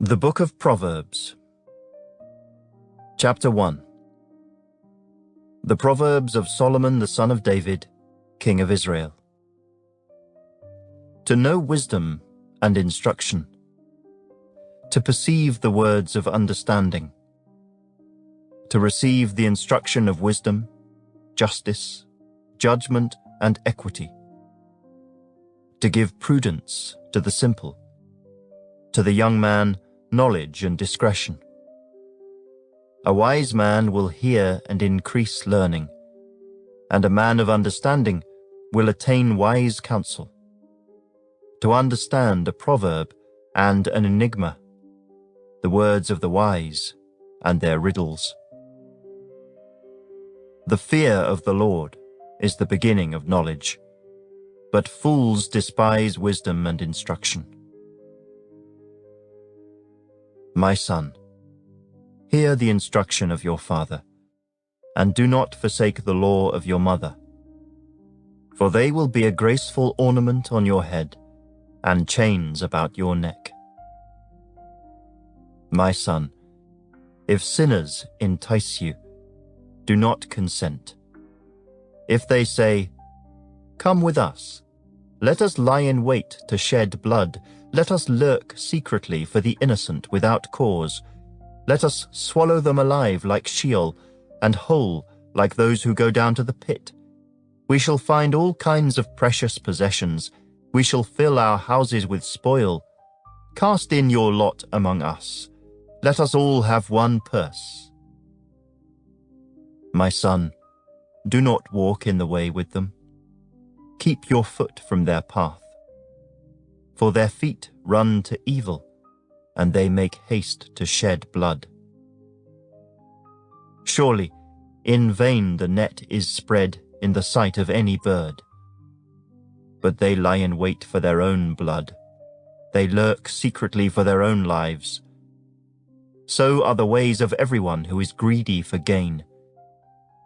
The Book of Proverbs, Chapter 1. The Proverbs of Solomon the son of David, King of Israel. To know wisdom and instruction, to perceive the words of understanding, to receive the instruction of wisdom, justice, judgment, and equity, to give prudence to the simple, to the young man knowledge and discretion. A wise man will hear and increase learning, and a man of understanding will attain wise counsel. To understand a proverb and an enigma, the words of the wise and their riddles. The fear of the Lord is the beginning of knowledge, but fools despise wisdom and instruction. My son, hear the instruction of your father, and do not forsake the law of your mother, for they will be a graceful ornament on your head and chains about your neck. My son, if sinners entice you, do not consent. If they say, "Come with us, let us lie in wait to shed blood, let us lurk secretly for the innocent without cause. Let us swallow them alive like Sheol, and whole like those who go down to the pit. We shall find all kinds of precious possessions. We shall fill our houses with spoil. Cast in your lot among us. Let us all have one purse." My son, do not walk in the way with them. Keep your foot from their path. For their feet run to evil, and they make haste to shed blood. Surely, in vain the net is spread in the sight of any bird. But they lie in wait for their own blood. They lurk secretly for their own lives. So are the ways of everyone who is greedy for gain.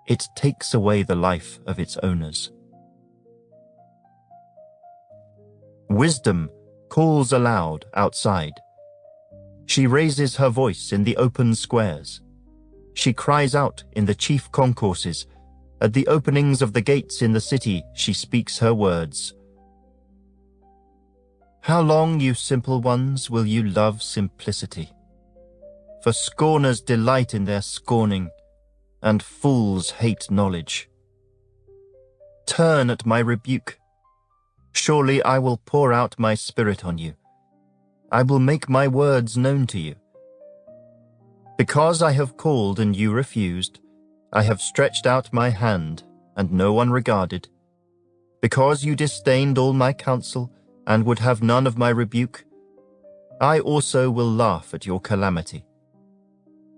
It takes away the life of its owners. Wisdom calls aloud outside. She raises her voice in the open squares. She cries out in the chief concourses. At the openings of the gates in the city, she speaks her words. How long, you simple ones, will you love simplicity? For scorners delight in their scorning, and fools hate knowledge. Turn at my rebuke. Surely I will pour out my spirit on you. I will make my words known to you. Because I have called and you refused, I have stretched out my hand and no one regarded. Because you disdained all my counsel and would have none of my rebuke, I also will laugh at your calamity.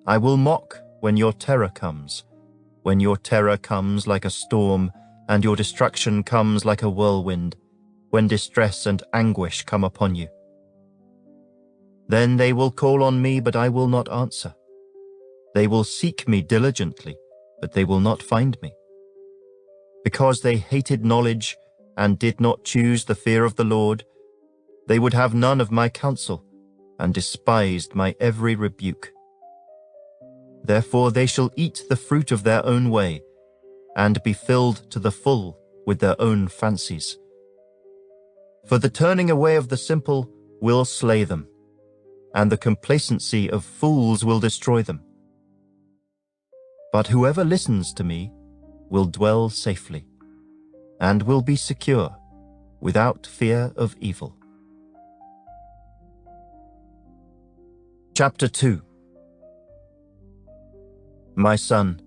I will mock when your terror comes like a storm, and your destruction comes like a whirlwind, when distress and anguish come upon you. Then they will call on me, but I will not answer. They will seek me diligently, but they will not find me. Because they hated knowledge and did not choose the fear of the Lord, they would have none of my counsel and despised my every rebuke. Therefore they shall eat the fruit of their own way and be filled to the full with their own fancies. For the turning away of the simple will slay them, and the complacency of fools will destroy them. But whoever listens to me will dwell safely, and will be secure, without fear of evil. Chapter 2. My son,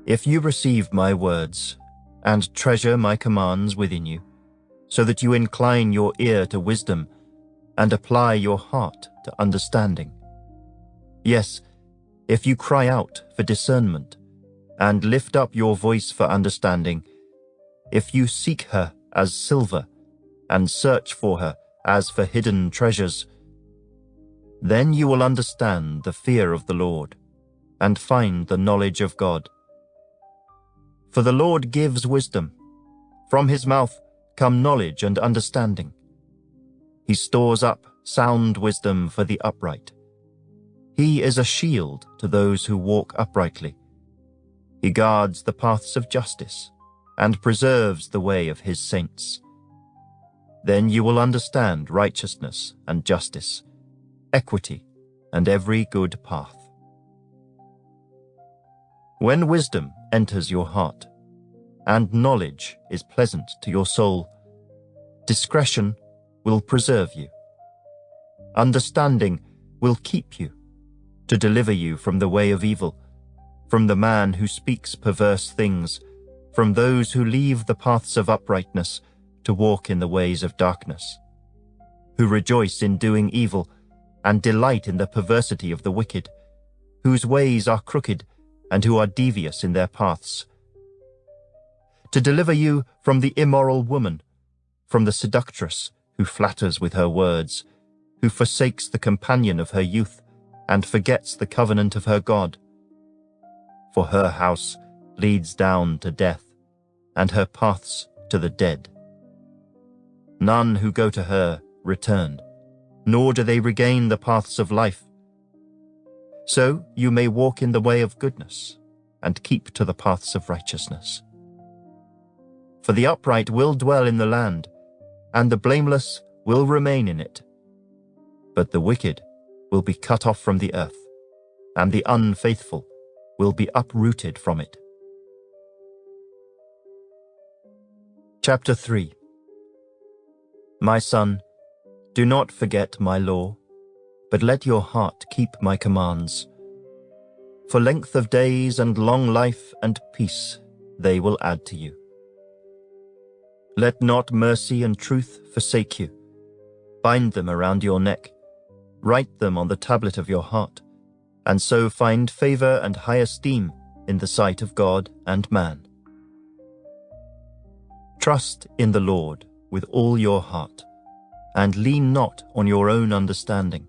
if you receive my words, and treasure my commands within you, so that you incline your ear to wisdom, and apply your heart to understanding. Yes, if you cry out for discernment, and lift up your voice for understanding, if you seek her as silver, and search for her as for hidden treasures, then you will understand the fear of the Lord, and find the knowledge of God. For the Lord gives wisdom. From his mouth come knowledge and understanding. He stores up sound wisdom for the upright. He is a shield to those who walk uprightly. He guards the paths of justice and preserves the way of his saints. Then you will understand righteousness and justice, equity, and every good path. When wisdom enters your heart, and knowledge is pleasant to your soul, discretion will preserve you. Understanding will keep you, to deliver you from the way of evil, from the man who speaks perverse things, from those who leave the paths of uprightness to walk in the ways of darkness, who rejoice in doing evil and delight in the perversity of the wicked, whose ways are crooked and who are devious in their paths. To deliver you from the immoral woman, from the seductress who flatters with her words, who forsakes the companion of her youth and forgets the covenant of her God. For her house leads down to death, and her paths to the dead. None who go to her return, nor do they regain the paths of life. So you may walk in the way of goodness, and keep to the paths of righteousness. For the upright will dwell in the land, and the blameless will remain in it. But the wicked will be cut off from the earth, and the unfaithful will be uprooted from it. Chapter 3. My son, do not forget my law, but let your heart keep my commands. For length of days and long life and peace they will add to you. Let not mercy and truth forsake you. Bind them around your neck. Write them on the tablet of your heart, and so find favor and high esteem in the sight of God and man. Trust in the Lord with all your heart, and lean not on your own understanding.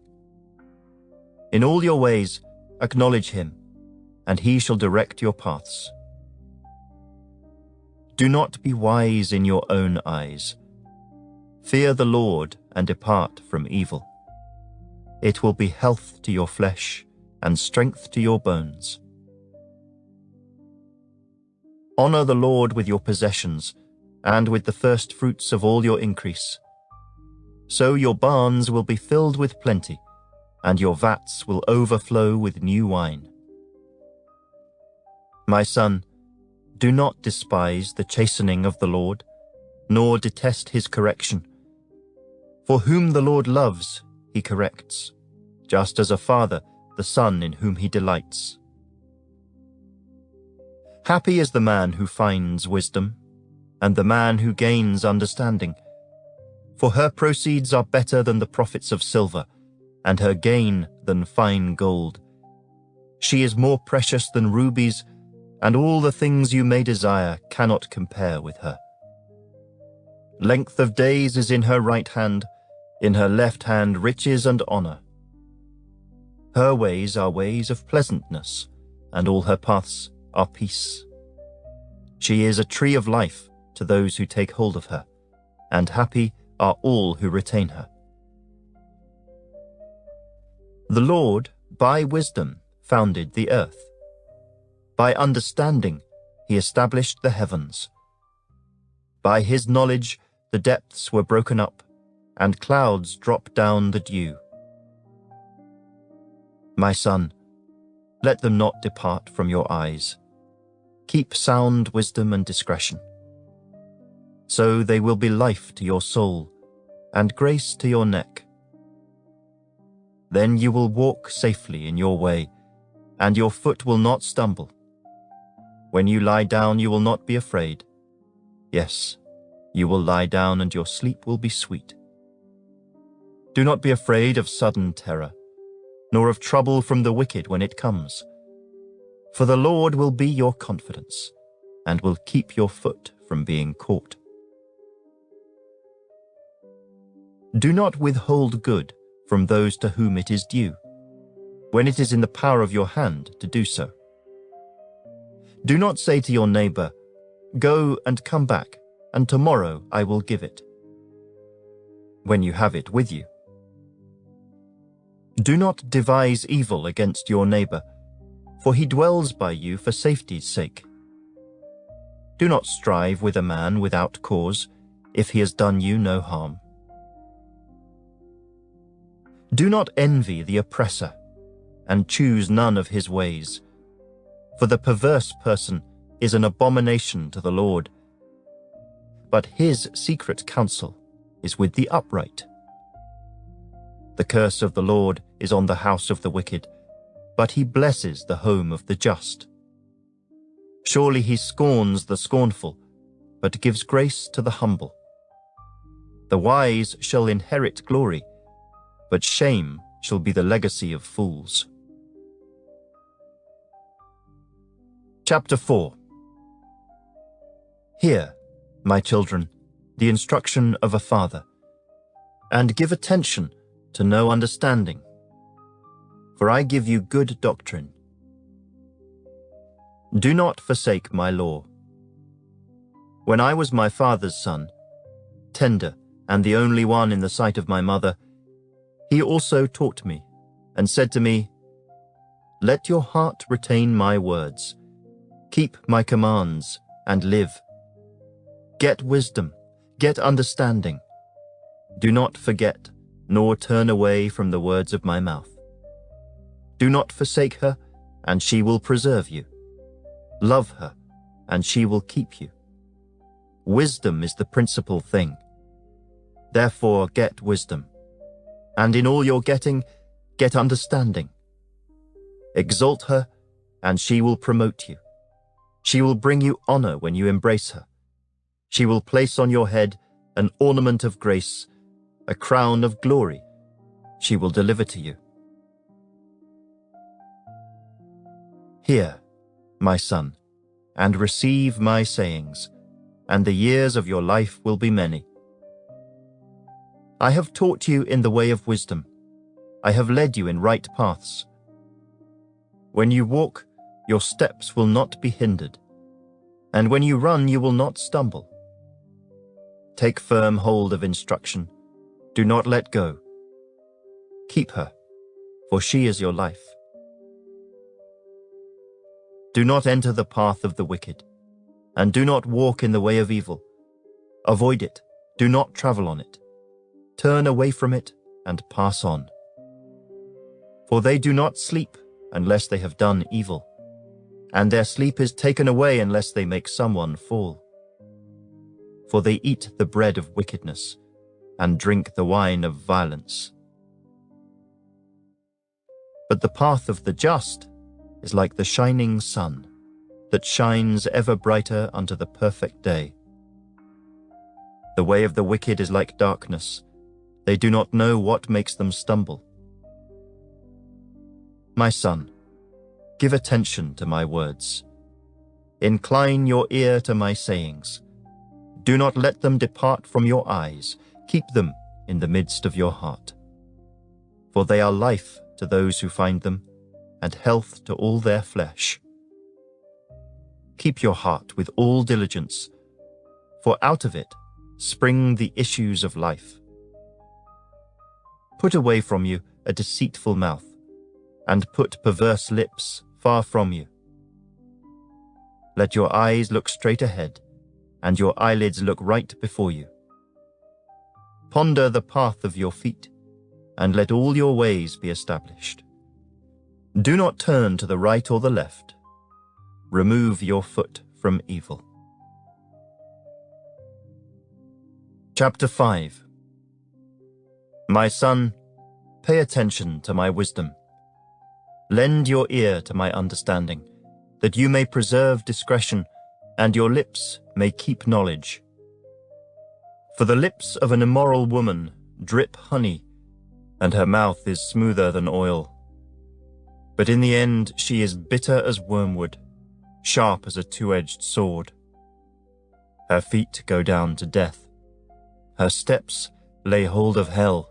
In all your ways acknowledge him, and he shall direct your paths. Do not be wise in your own eyes. Fear the Lord and depart from evil. It will be health to your flesh and strength to your bones. Honor the Lord with your possessions and with the first fruits of all your increase. So your barns will be filled with plenty, and your vats will overflow with new wine. My son, do not despise the chastening of the Lord, nor detest his correction. For whom the Lord loves, he corrects, just as a father the son in whom he delights. Happy is the man who finds wisdom, and the man who gains understanding. For her proceeds are better than the profits of silver, and her gain than fine gold. She is more precious than rubies, and all the things you may desire cannot compare with her. Length of days is in her right hand, in her left hand riches and honor. Her ways are ways of pleasantness, and all her paths are peace. She is a tree of life to those who take hold of her, and happy are all who retain her. The Lord, by wisdom, founded the earth. By understanding, he established the heavens. By his knowledge, the depths were broken up, and clouds dropped down the dew. My son, let them not depart from your eyes. Keep sound wisdom and discretion. So they will be life to your soul, and grace to your neck. Then you will walk safely in your way, and your foot will not stumble. When you lie down, you will not be afraid. Yes, you will lie down, and your sleep will be sweet. Do not be afraid of sudden terror, nor of trouble from the wicked when it comes. For the Lord will be your confidence, and will keep your foot from being caught. Do not withhold good from those to whom it is due, when it is in the power of your hand to do so. Do not say to your neighbor, "Go and come back, and tomorrow I will give it," when you have it with you. Do not devise evil against your neighbor, for he dwells by you for safety's sake. Do not strive with a man without cause, if he has done you no harm. Do not envy the oppressor, and choose none of his ways, for the perverse person is an abomination to the Lord, but his secret counsel is with the upright. The curse of the Lord is on the house of the wicked, but he blesses the home of the just. Surely he scorns the scornful, but gives grace to the humble. The wise shall inherit glory, but shame shall be the legacy of fools. Chapter 4. Hear, my children, the instruction of a father, and give attention to know understanding, for I give you good doctrine. Do not forsake my law. When I was my father's son, tender and the only one in the sight of my mother, he also taught me and said to me, Let your heart retain my words, keep my commands and live. Get wisdom, get understanding. Do not forget, nor turn away from the words of my mouth. Do not forsake her, and she will preserve you. Love her, and she will keep you. Wisdom is the principal thing. Therefore get wisdom, and in all your getting, get understanding. Exalt her, and she will promote you. She will bring you honor when you embrace her. She will place on your head an ornament of grace, a crown of glory she will deliver to you. Hear, my son, and receive my sayings, and the years of your life will be many. I have taught you in the way of wisdom. I have led you in right paths. When you walk, your steps will not be hindered, and when you run, you will not stumble. Take firm hold of instruction. Do not let go. Keep her, for she is your life. Do not enter the path of the wicked, and do not walk in the way of evil. Avoid it, do not travel on it. Turn away from it and pass on. For they do not sleep unless they have done evil, and their sleep is taken away unless they make someone fall. For they eat the bread of wickedness and drink the wine of violence. But the path of the just is like the shining sun that shines ever brighter unto the perfect day. The way of the wicked is like darkness. They do not know what makes them stumble. My son, give attention to my words. Incline your ear to my sayings. Do not let them depart from your eyes. Keep them in the midst of your heart. For they are life to those who find them, and health to all their flesh. Keep your heart with all diligence, for out of it spring the issues of life. Put away from you a deceitful mouth, and put perverse lips far from you. Let your eyes look straight ahead, and your eyelids look right before you. Ponder the path of your feet, and let all your ways be established. Do not turn to the right or the left. Remove your foot from evil. Chapter 5. My son, pay attention to my wisdom. Lend your ear to my understanding, that you may preserve discretion, and your lips may keep knowledge. For the lips of an immoral woman drip honey, and her mouth is smoother than oil. But in the end she is bitter as wormwood, sharp as a two-edged sword. Her feet go down to death. Her steps lay hold of hell.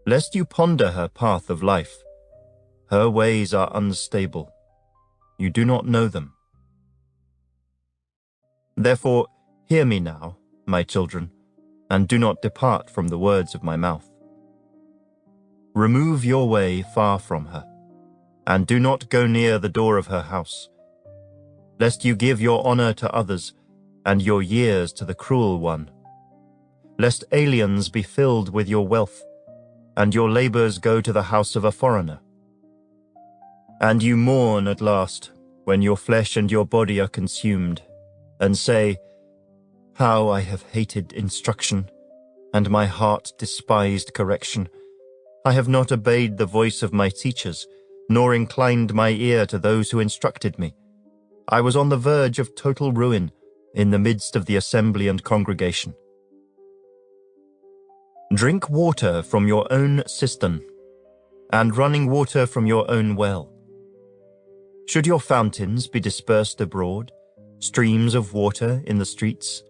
Lest you ponder her path of life, her ways are unstable. You do not know them. Therefore, hear me now, my children, and do not depart from the words of my mouth. Remove your way far from her, and do not go near the door of her house, lest you give your honor to others and your years to the cruel one, lest aliens be filled with your wealth, and your labors go to the house of a foreigner. And you mourn at last, when your flesh and your body are consumed, and say, "How I have hated instruction, and my heart despised correction. I have not obeyed the voice of my teachers, nor inclined my ear to those who instructed me. I was on the verge of total ruin, in the midst of the assembly and congregation." Drink water from your own cistern, and running water from your own well. Should your fountains be dispersed abroad, streams of water in the streets?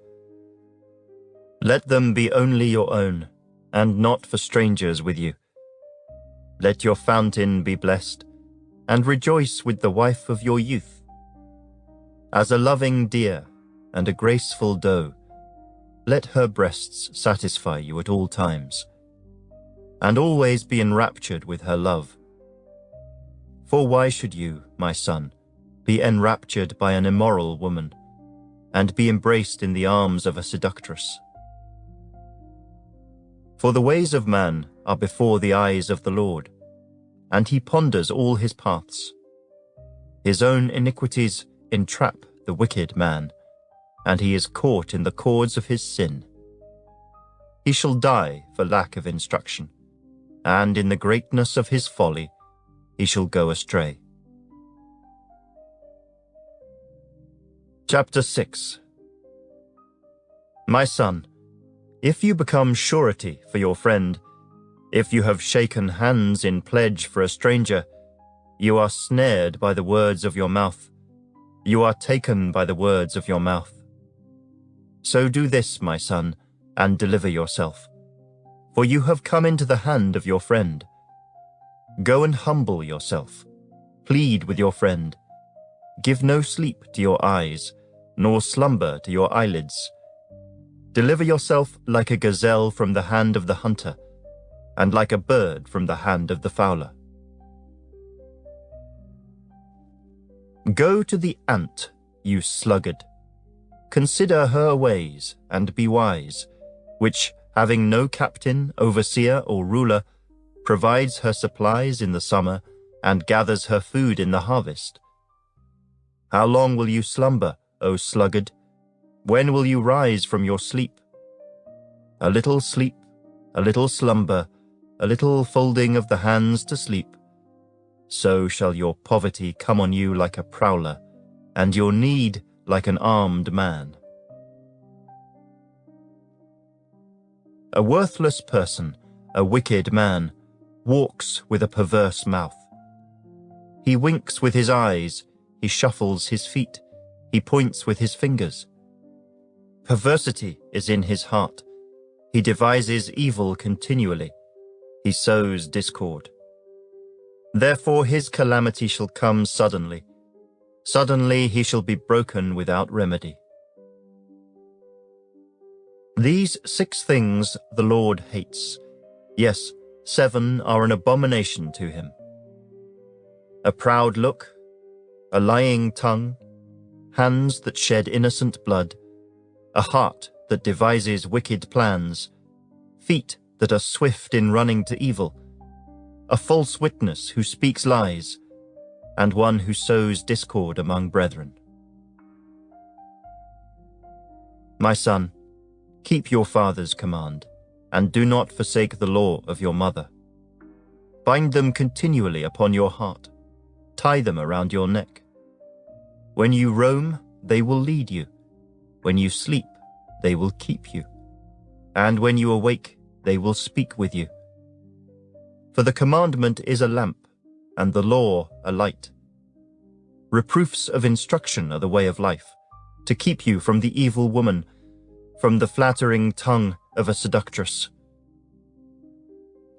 Let them be only your own, and not for strangers with you. Let your fountain be blessed, and rejoice with the wife of your youth. As a loving deer and a graceful doe, let her breasts satisfy you at all times, and always be enraptured with her love. For why should you, my son, be enraptured by an immoral woman, and be embraced in the arms of a seductress? For the ways of man are before the eyes of the Lord, and he ponders all his paths. His own iniquities entrap the wicked man, and he is caught in the cords of his sin. He shall die for lack of instruction, and in the greatness of his folly he shall go astray. Chapter 6. My son, if you become surety for your friend, if you have shaken hands in pledge for a stranger, you are snared by the words of your mouth. You are taken by the words of your mouth. So do this, my son, and deliver yourself, for you have come into the hand of your friend. Go and humble yourself. Plead with your friend. Give no sleep to your eyes, nor slumber to your eyelids. Deliver yourself like a gazelle from the hand of the hunter, and like a bird from the hand of the fowler. Go to the ant, you sluggard. Consider her ways, and be wise, which, having no captain, overseer, or ruler, provides her supplies in the summer, and gathers her food in the harvest. How long will you slumber, O sluggard? When will you rise from your sleep? A little sleep, a little slumber, a little folding of the hands to sleep. So shall your poverty come on you like a prowler, and your need like an armed man. A worthless person, a wicked man, walks with a perverse mouth. He winks with his eyes, he shuffles his feet, he points with his fingers. Perversity is in his heart. He devises evil continually. He sows discord. Therefore his calamity shall come suddenly. Suddenly he shall be broken without remedy. These 6 things the Lord hates. Yes, 7 are an abomination to him: a proud look, a lying tongue, hands that shed innocent blood, a heart that devises wicked plans, feet that are swift in running to evil, a false witness who speaks lies, and one who sows discord among brethren. My son, keep your father's command, and do not forsake the law of your mother. Bind them continually upon your heart, tie them around your neck. When you roam, they will lead you. When you sleep, they will keep you. And when you awake, they will speak with you. For the commandment is a lamp, and the law a light. Reproofs of instruction are the way of life, to keep you from the evil woman, from the flattering tongue of a seductress.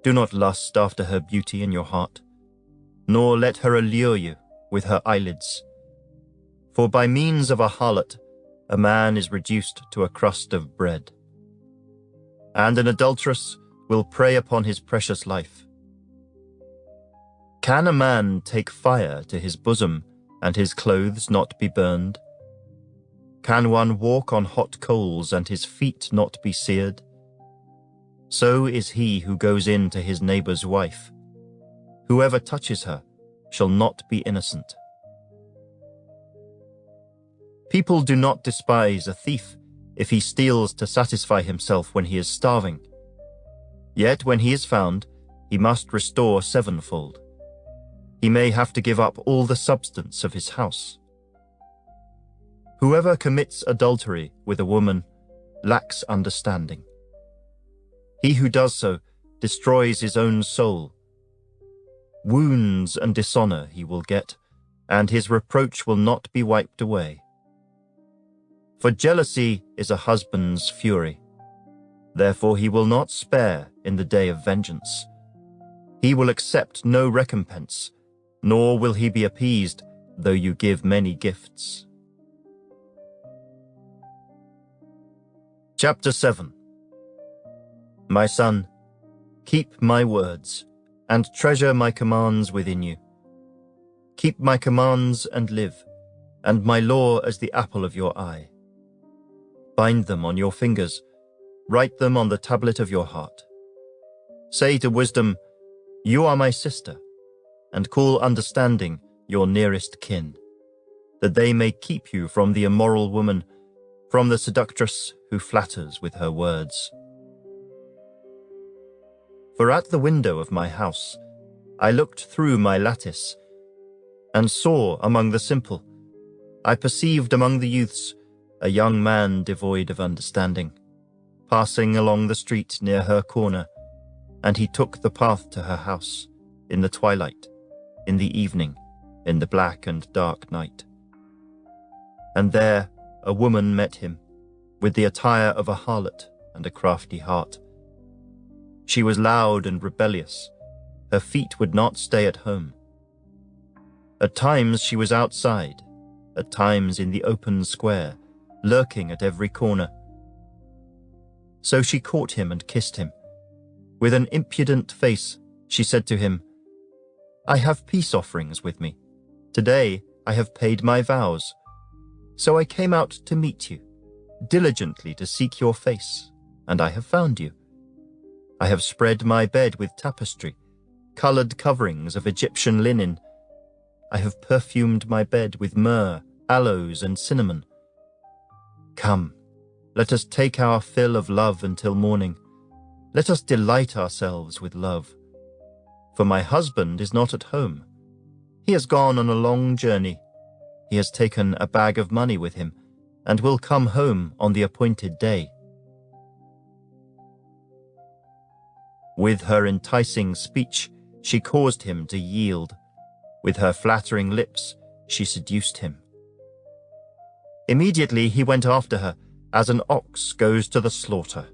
Do not lust after her beauty in your heart, nor let her allure you with her eyelids. For by means of a harlot, a man is reduced to a crust of bread. And an adulteress will prey upon his precious life. Can a man take fire to his bosom, and his clothes not be burned? Can one walk on hot coals, and his feet not be seared? So is he who goes in to his neighbor's wife. Whoever touches her shall not be innocent. People do not despise a thief if he steals to satisfy himself when he is starving. Yet when he is found, he must restore sevenfold. He may have to give up all the substance of his house. Whoever commits adultery with a woman lacks understanding. He who does so destroys his own soul. Wounds and dishonor he will get, and his reproach will not be wiped away. For jealousy is a husband's fury. Therefore he will not spare in the day of vengeance. He will accept no recompense, nor will he be appeased, though you give many gifts. Chapter 7. My son, keep my words, and treasure my commands within you. Keep my commands and live, and my law as the apple of your eye. Bind them on your fingers, write them on the tablet of your heart. Say to wisdom, you are my sister, and call understanding your nearest kin, that they may keep you from the immoral woman, from the seductress who flatters with her words. For at the window of my house I looked through my lattice, and saw among the simple, I perceived among the youths a young man devoid of understanding, passing along the street near her corner, and he took the path to her house, in the twilight, in the evening, in the black and dark night. And there a woman met him, with the attire of a harlot and a crafty heart. She was loud and rebellious. Her feet would not stay at home. At times she was outside, at times in the open square, lurking at every corner. So she caught him and kissed him. With an impudent face, she said to him, I have peace offerings with me. Today I have paid my vows. So I came out to meet you, diligently to seek your face, and I have found you. I have spread my bed with tapestry, colored coverings of Egyptian linen. I have perfumed my bed with myrrh, aloes, and cinnamon. Come, let us take our fill of love until morning. Let us delight ourselves with love. For my husband is not at home. He has gone on a long journey. He has taken a bag of money with him, and will come home on the appointed day. With her enticing speech, she caused him to yield. With her flattering lips, she seduced him. Immediately he went after her, as an ox goes to the slaughter,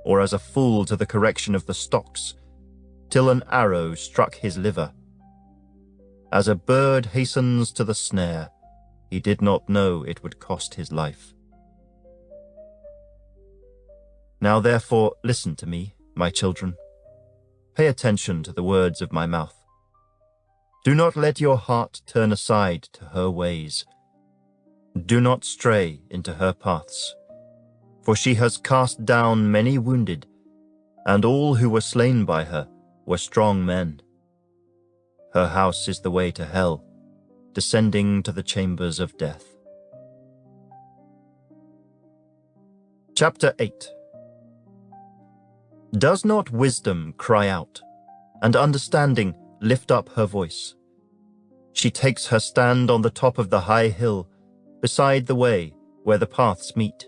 or as a fool to the correction of the stocks, till an arrow struck his liver. As a bird hastens to the snare, he did not know it would cost his life. Now therefore listen to me, my children. Pay attention to the words of my mouth. Do not let your heart turn aside to her ways. Do not stray into her paths, for she has cast down many wounded, and all who were slain by her were strong men. Her house is the way to hell, descending to the chambers of death. Chapter 8. Does not wisdom cry out, and understanding lift up her voice? She takes her stand on the top of the high hill, beside the way where the paths meet.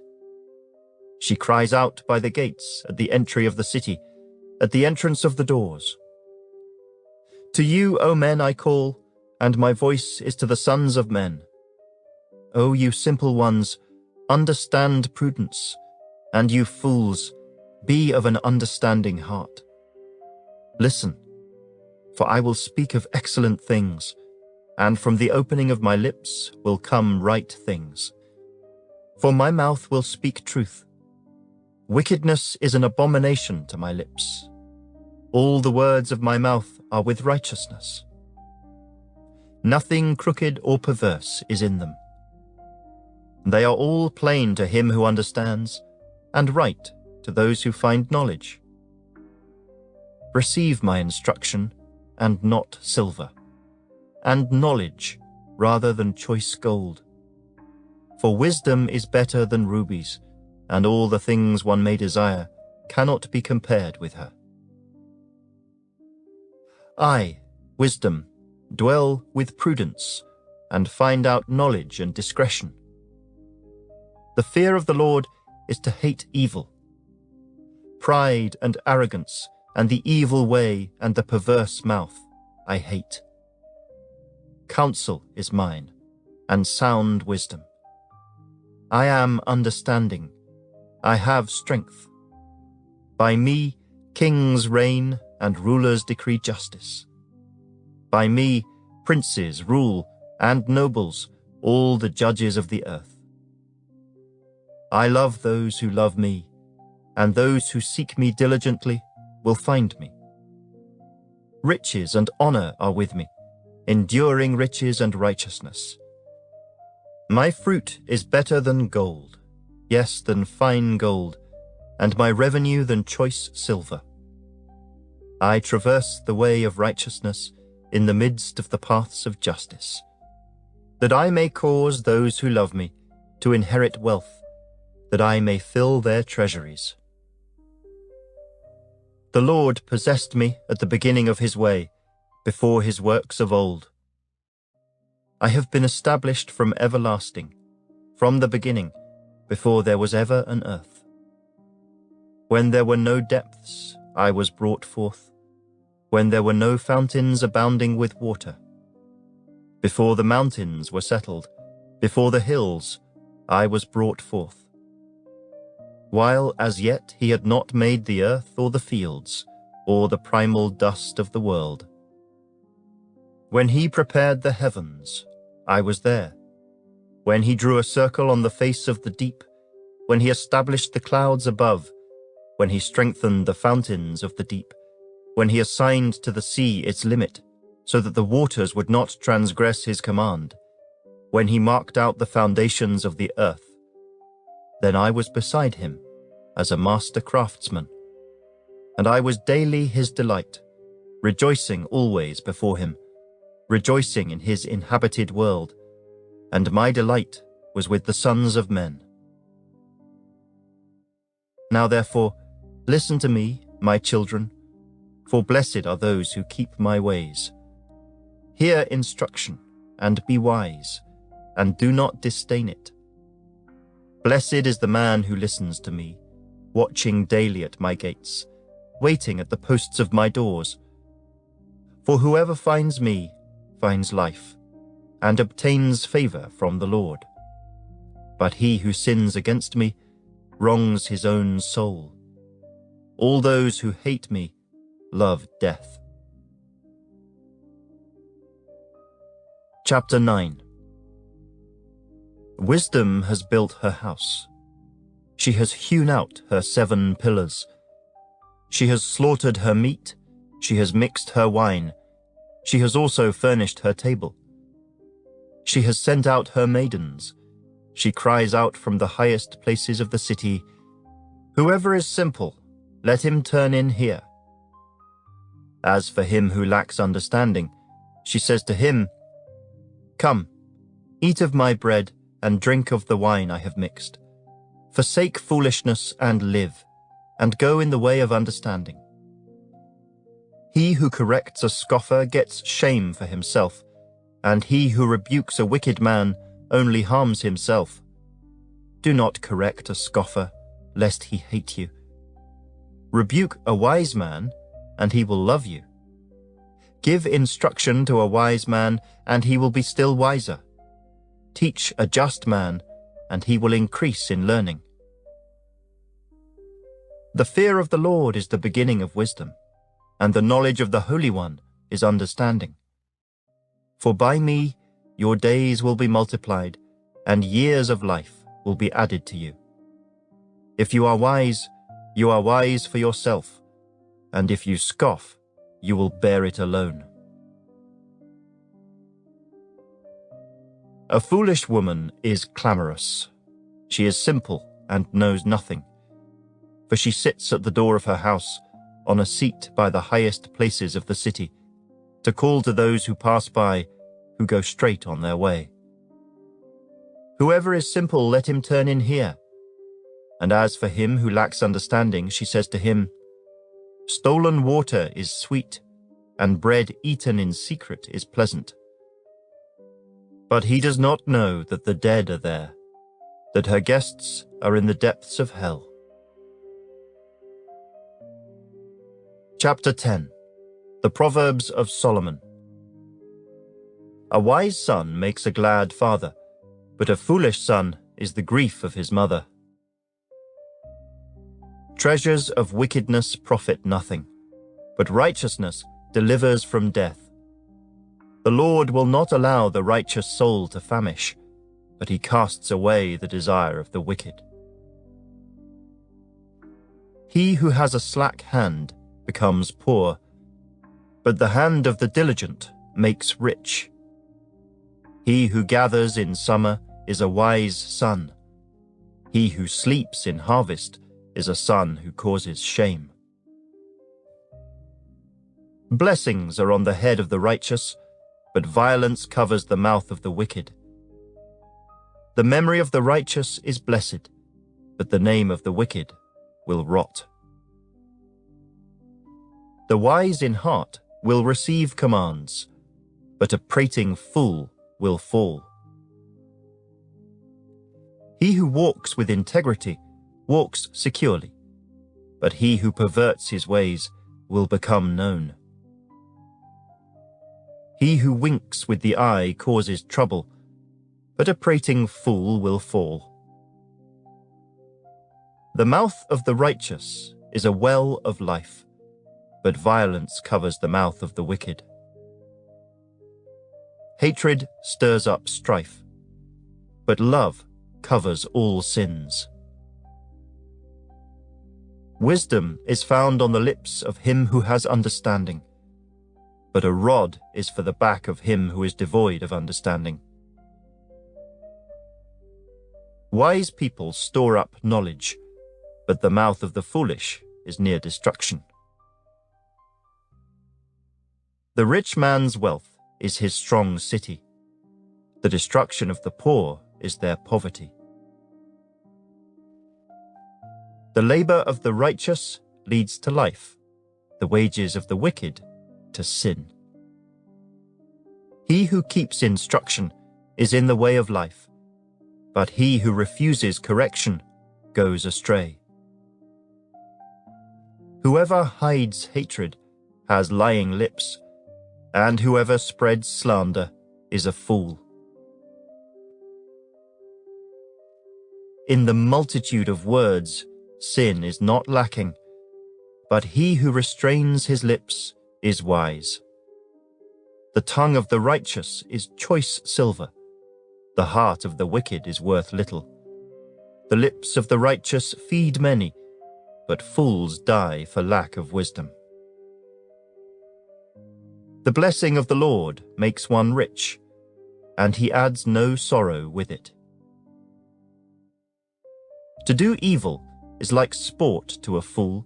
She cries out by the gates at the entry of the city, at the entrance of the doors. To you, O men, I call, and my voice is to the sons of men. O you simple ones, understand prudence, and you fools, be of an understanding heart. Listen, for I will speak of excellent things, and from the opening of my lips will come right things. For my mouth will speak truth. Wickedness is an abomination to my lips. All the words of my mouth are with righteousness. Nothing crooked or perverse is in them. They are all plain to him who understands, and right to those who find knowledge. Receive my instruction, and not silver, and knowledge rather than choice gold. For wisdom is better than rubies, and all the things one may desire cannot be compared with her. I, wisdom, dwell with prudence, and find out knowledge and discretion. The fear of the Lord is to hate evil. Pride and arrogance, and the evil way and the perverse mouth I hate. Counsel is mine, and sound wisdom. I am understanding. I have strength. By me kings reign and rulers decree justice. By me princes rule and nobles, all the judges of the earth. I love those who love me, and those who seek me diligently will find me. Riches and honor are with me, enduring riches and righteousness. My fruit is better than gold, yes, than fine gold, and my revenue than choice silver. I traverse the way of righteousness in the midst of the paths of justice, that I may cause those who love me to inherit wealth, that I may fill their treasuries. The Lord possessed me at the beginning of his way, before his works of old. I have been established from everlasting, from the beginning, before there was ever an earth. When there were no depths, I was brought forth, when there were no fountains abounding with water. Before the mountains were settled, before the hills, I was brought forth. While as yet he had not made the earth or the fields, or the primal dust of the world. When he prepared the heavens, I was there. When he drew a circle on the face of the deep, when he established the clouds above, when he strengthened the fountains of the deep, when he assigned to the sea its limit, so that the waters would not transgress his command, when he marked out the foundations of the earth, then I was beside him as a master craftsman, and I was daily his delight, rejoicing always before him, rejoicing in his inhabited world, and my delight was with the sons of men. Now therefore, listen to me, my children, for blessed are those who keep my ways. Hear instruction, and be wise, and do not disdain it. Blessed is the man who listens to me, watching daily at my gates, waiting at the posts of my doors. For whoever finds me finds life, and obtains favor from the Lord. But he who sins against me wrongs his own soul. All those who hate me love death. Chapter 9. Wisdom has built her house. She has hewn out her 7 pillars. She has slaughtered her meat. She has mixed her wine. She has also furnished her table. She has sent out her maidens. She cries out from the highest places of the city, "Whoever is simple, let him turn in here." As for him who lacks understanding, she says to him, "Come, eat of my bread and drink of the wine I have mixed. Forsake foolishness and live, and go in the way of understanding." He who corrects a scoffer gets shame for himself, and he who rebukes a wicked man only harms himself. Do not correct a scoffer, lest he hate you. Rebuke a wise man, and he will love you. Give instruction to a wise man, and he will be still wiser. Teach a just man, and he will increase in learning. The fear of the Lord is the beginning of wisdom, and the knowledge of the Holy One is understanding. For by me your days will be multiplied, and years of life will be added to you. If you are wise for yourself, and if you scoff, you will bear it alone. A foolish woman is clamorous. She is simple and knows nothing. For she sits at the door of her house, on a seat by the highest places of the city, to call to those who pass by, who go straight on their way. Whoever is simple, let him turn in here. And as for him who lacks understanding, she says to him, stolen water is sweet, and bread eaten in secret is pleasant. But he does not know that the dead are there, that her guests are in the depths of hell. Chapter 10. The Proverbs of Solomon. A wise son makes a glad father, but a foolish son is the grief of his mother. Treasures of wickedness profit nothing, but righteousness delivers from death. The Lord will not allow the righteous soul to famish, but he casts away the desire of the wicked. He who has a slack hand becomes poor, but the hand of the diligent makes rich. He who gathers in summer is a wise son. He who sleeps in harvest is a son who causes shame. Blessings are on the head of the righteous, but violence covers the mouth of the wicked. The memory of the righteous is blessed, but the name of the wicked will rot. The wise in heart will receive commands, but a prating fool will fall. He who walks with integrity walks securely, but he who perverts his ways will become known. He who winks with the eye causes trouble, but a prating fool will fall. The mouth of the righteous is a well of life, but violence covers the mouth of the wicked. Hatred stirs up strife, but love covers all sins. Wisdom is found on the lips of him who has understanding, but a rod is for the back of him who is devoid of understanding. Wise people store up knowledge, but the mouth of the foolish is near destruction. The rich man's wealth is his strong city. The destruction of the poor is their poverty. The labor of the righteous leads to life, the wages of the wicked to sin. He who keeps instruction is in the way of life, but he who refuses correction goes astray. Whoever hides hatred has lying lips, and whoever spreads slander is a fool. In the multitude of words, sin is not lacking, but he who restrains his lips is wise. The tongue of the righteous is choice silver. The heart of the wicked is worth little. The lips of the righteous feed many, but fools die for lack of wisdom. The blessing of the Lord makes one rich, and he adds no sorrow with it. To do evil is like sport to a fool,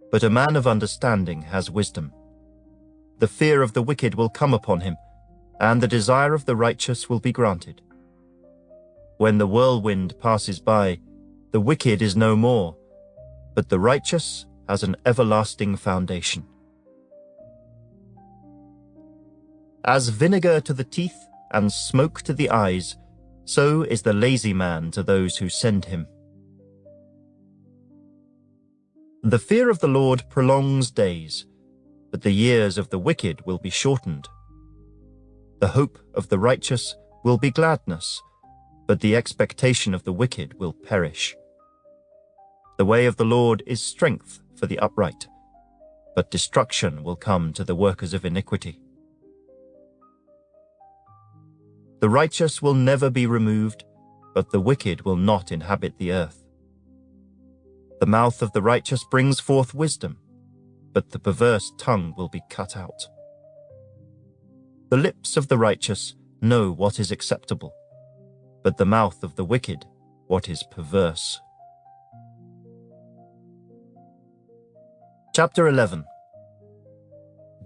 but a man of understanding has wisdom. The fear of the wicked will come upon him, and the desire of the righteous will be granted. When the whirlwind passes by, the wicked is no more, but the righteous has an everlasting foundation. As vinegar to the teeth and smoke to the eyes, so is the lazy man to those who send him. The fear of the Lord prolongs days, but the years of the wicked will be shortened. The hope of the righteous will be gladness, but the expectation of the wicked will perish. The way of the Lord is strength for the upright, but destruction will come to the workers of iniquity. The righteous will never be removed, but the wicked will not inhabit the earth. The mouth of the righteous brings forth wisdom, but the perverse tongue will be cut out. The lips of the righteous know what is acceptable, but the mouth of the wicked what is perverse. Chapter 11.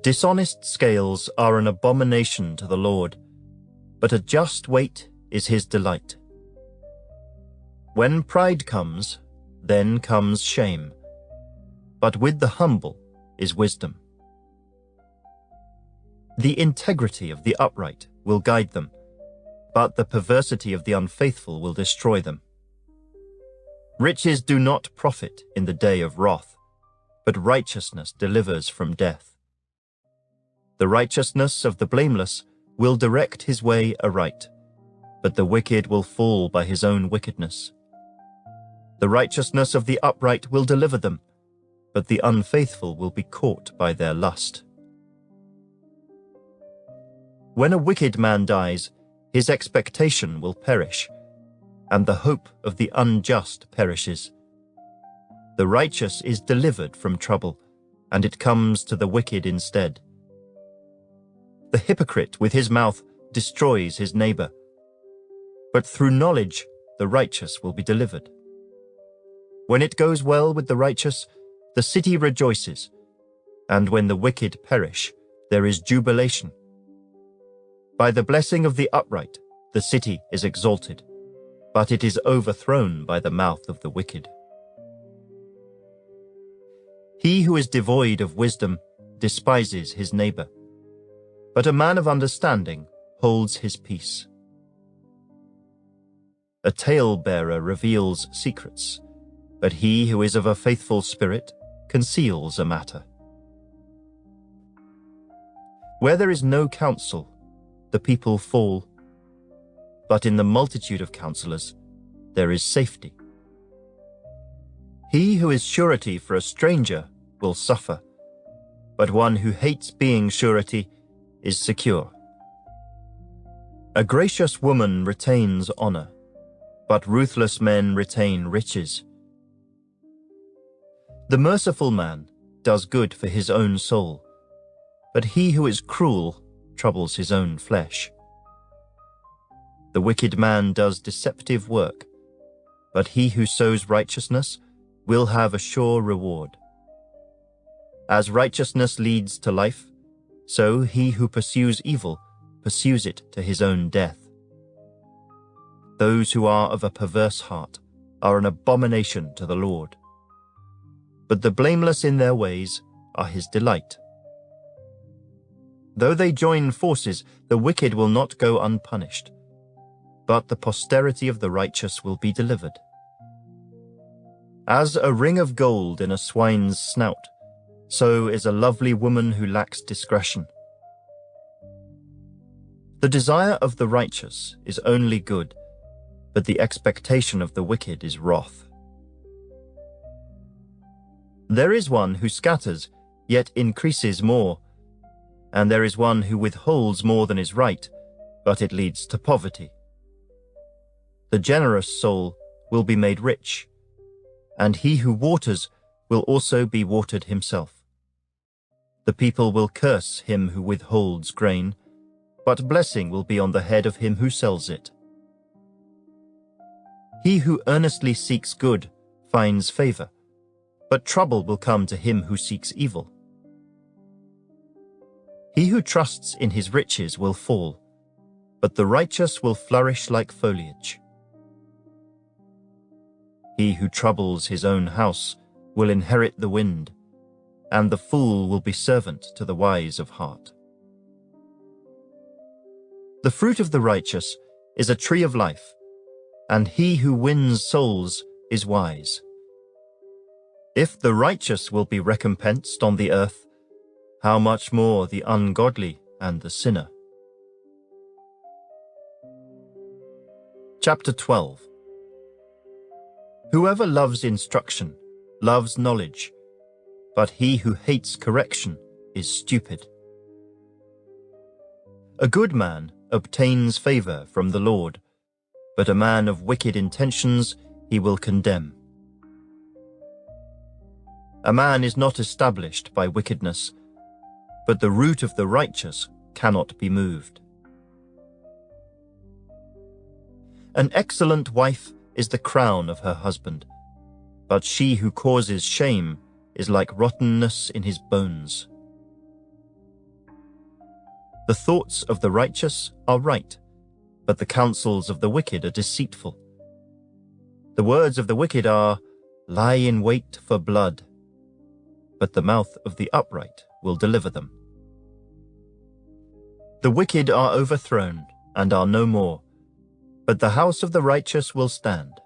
Dishonest scales are an abomination to the Lord, but a just weight is his delight. When pride comes, then comes shame, but with the humble is wisdom. The integrity of the upright will guide them, but the perversity of the unfaithful will destroy them. Riches do not profit in the day of wrath, but righteousness delivers from death. The righteousness of the blameless will direct his way aright, but the wicked will fall by his own wickedness. The righteousness of the upright will deliver them, but the unfaithful will be caught by their lust. When a wicked man dies, his expectation will perish, and the hope of the unjust perishes. The righteous is delivered from trouble, and it comes to the wicked instead. The hypocrite with his mouth destroys his neighbor, but through knowledge the righteous will be delivered. When it goes well with the righteous, the city rejoices, and when the wicked perish, there is jubilation. By the blessing of the upright, the city is exalted, but it is overthrown by the mouth of the wicked. He who is devoid of wisdom despises his neighbor, but a man of understanding holds his peace. A talebearer reveals secrets, but he who is of a faithful spirit conceals a matter. Where there is no counsel, the people fall, but in the multitude of counselors there is safety. He who is surety for a stranger will suffer, but one who hates being surety is secure. A gracious woman retains honor, but ruthless men retain riches. The merciful man does good for his own soul, but he who is cruel troubles his own flesh. The wicked man does deceptive work, but he who sows righteousness will have a sure reward. As righteousness leads to life, so he who pursues evil pursues it to his own death. Those who are of a perverse heart are an abomination to the Lord, but the blameless in their ways are his delight. Though they join forces, the wicked will not go unpunished, but the posterity of the righteous will be delivered. As a ring of gold in a swine's snout, so is a lovely woman who lacks discretion. The desire of the righteous is only good, but the expectation of the wicked is wrath. There is one who scatters, yet increases more, and there is one who withholds more than is right, but it leads to poverty. The generous soul will be made rich, and he who waters will also be watered himself. The people will curse him who withholds grain, but blessing will be on the head of him who sells it. He who earnestly seeks good finds favor, but trouble will come to him who seeks evil. He who trusts in his riches will fall, but the righteous will flourish like foliage. He who troubles his own house will inherit the wind, and the fool will be servant to the wise of heart. The fruit of the righteous is a tree of life, and he who wins souls is wise. If the righteous will be recompensed on the earth, how much more the ungodly and the sinner? Chapter 12. Whoever loves instruction loves knowledge, but he who hates correction is stupid. A good man obtains favor from the Lord, but a man of wicked intentions he will condemn. A man is not established by wickedness, but the root of the righteous cannot be moved. An excellent wife is the crown of her husband, but she who causes shame is like rottenness in his bones. The thoughts of the righteous are right, but the counsels of the wicked are deceitful. The words of the wicked are, "Lie in wait for blood," but the mouth of the upright will deliver them. The wicked are overthrown and are no more, but the house of the righteous will stand.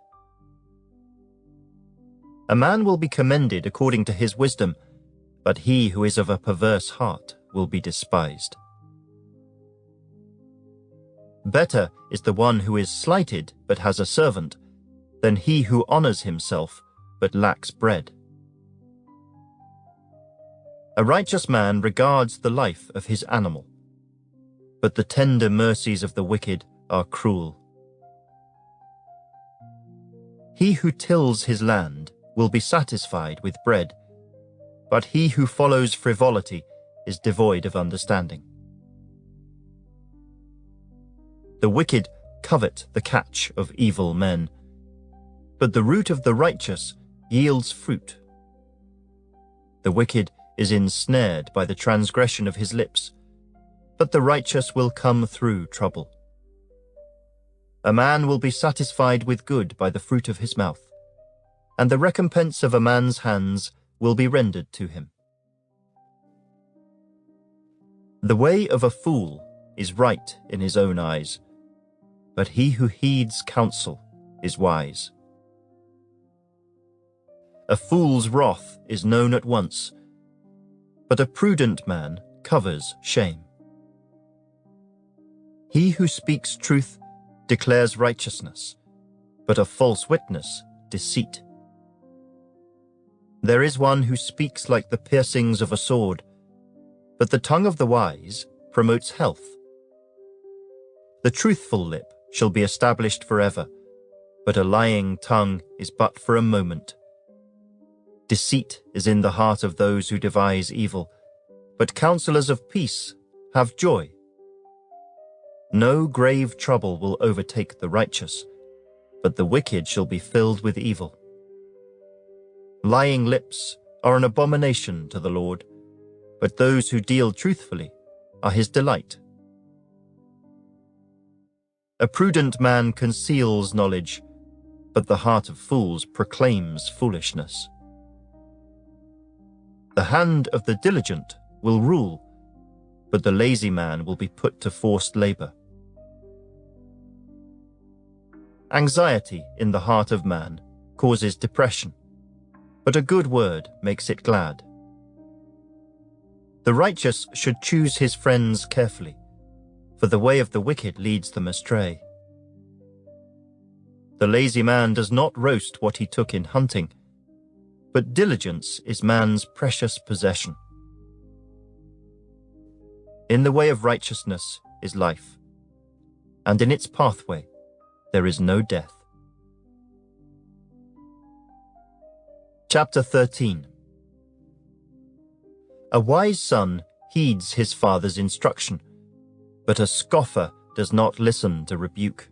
A man will be commended according to his wisdom, but he who is of a perverse heart will be despised. Better is the one who is slighted but has a servant, than he who honors himself but lacks bread. A righteous man regards the life of his animal, but the tender mercies of the wicked are cruel. He who tills his land will be satisfied with bread, but he who follows frivolity is devoid of understanding. The wicked covet the catch of evil men, but the root of the righteous yields fruit. The wicked is ensnared by the transgression of his lips, but the righteous will come through trouble. A man will be satisfied with good by the fruit of his mouth, and the recompense of a man's hands will be rendered to him. The way of a fool is right in his own eyes, but he who heeds counsel is wise. A fool's wrath is known at once, but a prudent man covers shame. He who speaks truth declares righteousness, but a false witness deceit. There is one who speaks like the piercings of a sword, but the tongue of the wise promotes health. The truthful lip shall be established forever, but a lying tongue is but for a moment. Deceit is in the heart of those who devise evil, but counselors of peace have joy. No grave trouble will overtake the righteous, but the wicked shall be filled with evil. Lying lips are an abomination to the Lord, but those who deal truthfully are his delight. A prudent man conceals knowledge, but the heart of fools proclaims foolishness. The hand of the diligent will rule, but the lazy man will be put to forced labor. Anxiety in the heart of man causes depression, but a good word makes it glad. The righteous should choose his friends carefully, for the way of the wicked leads them astray. The lazy man does not roast what he took in hunting, but diligence is man's precious possession. In the way of righteousness is life, and in its pathway there is no death. Chapter 13. A wise son heeds his father's instruction, but a scoffer does not listen to rebuke.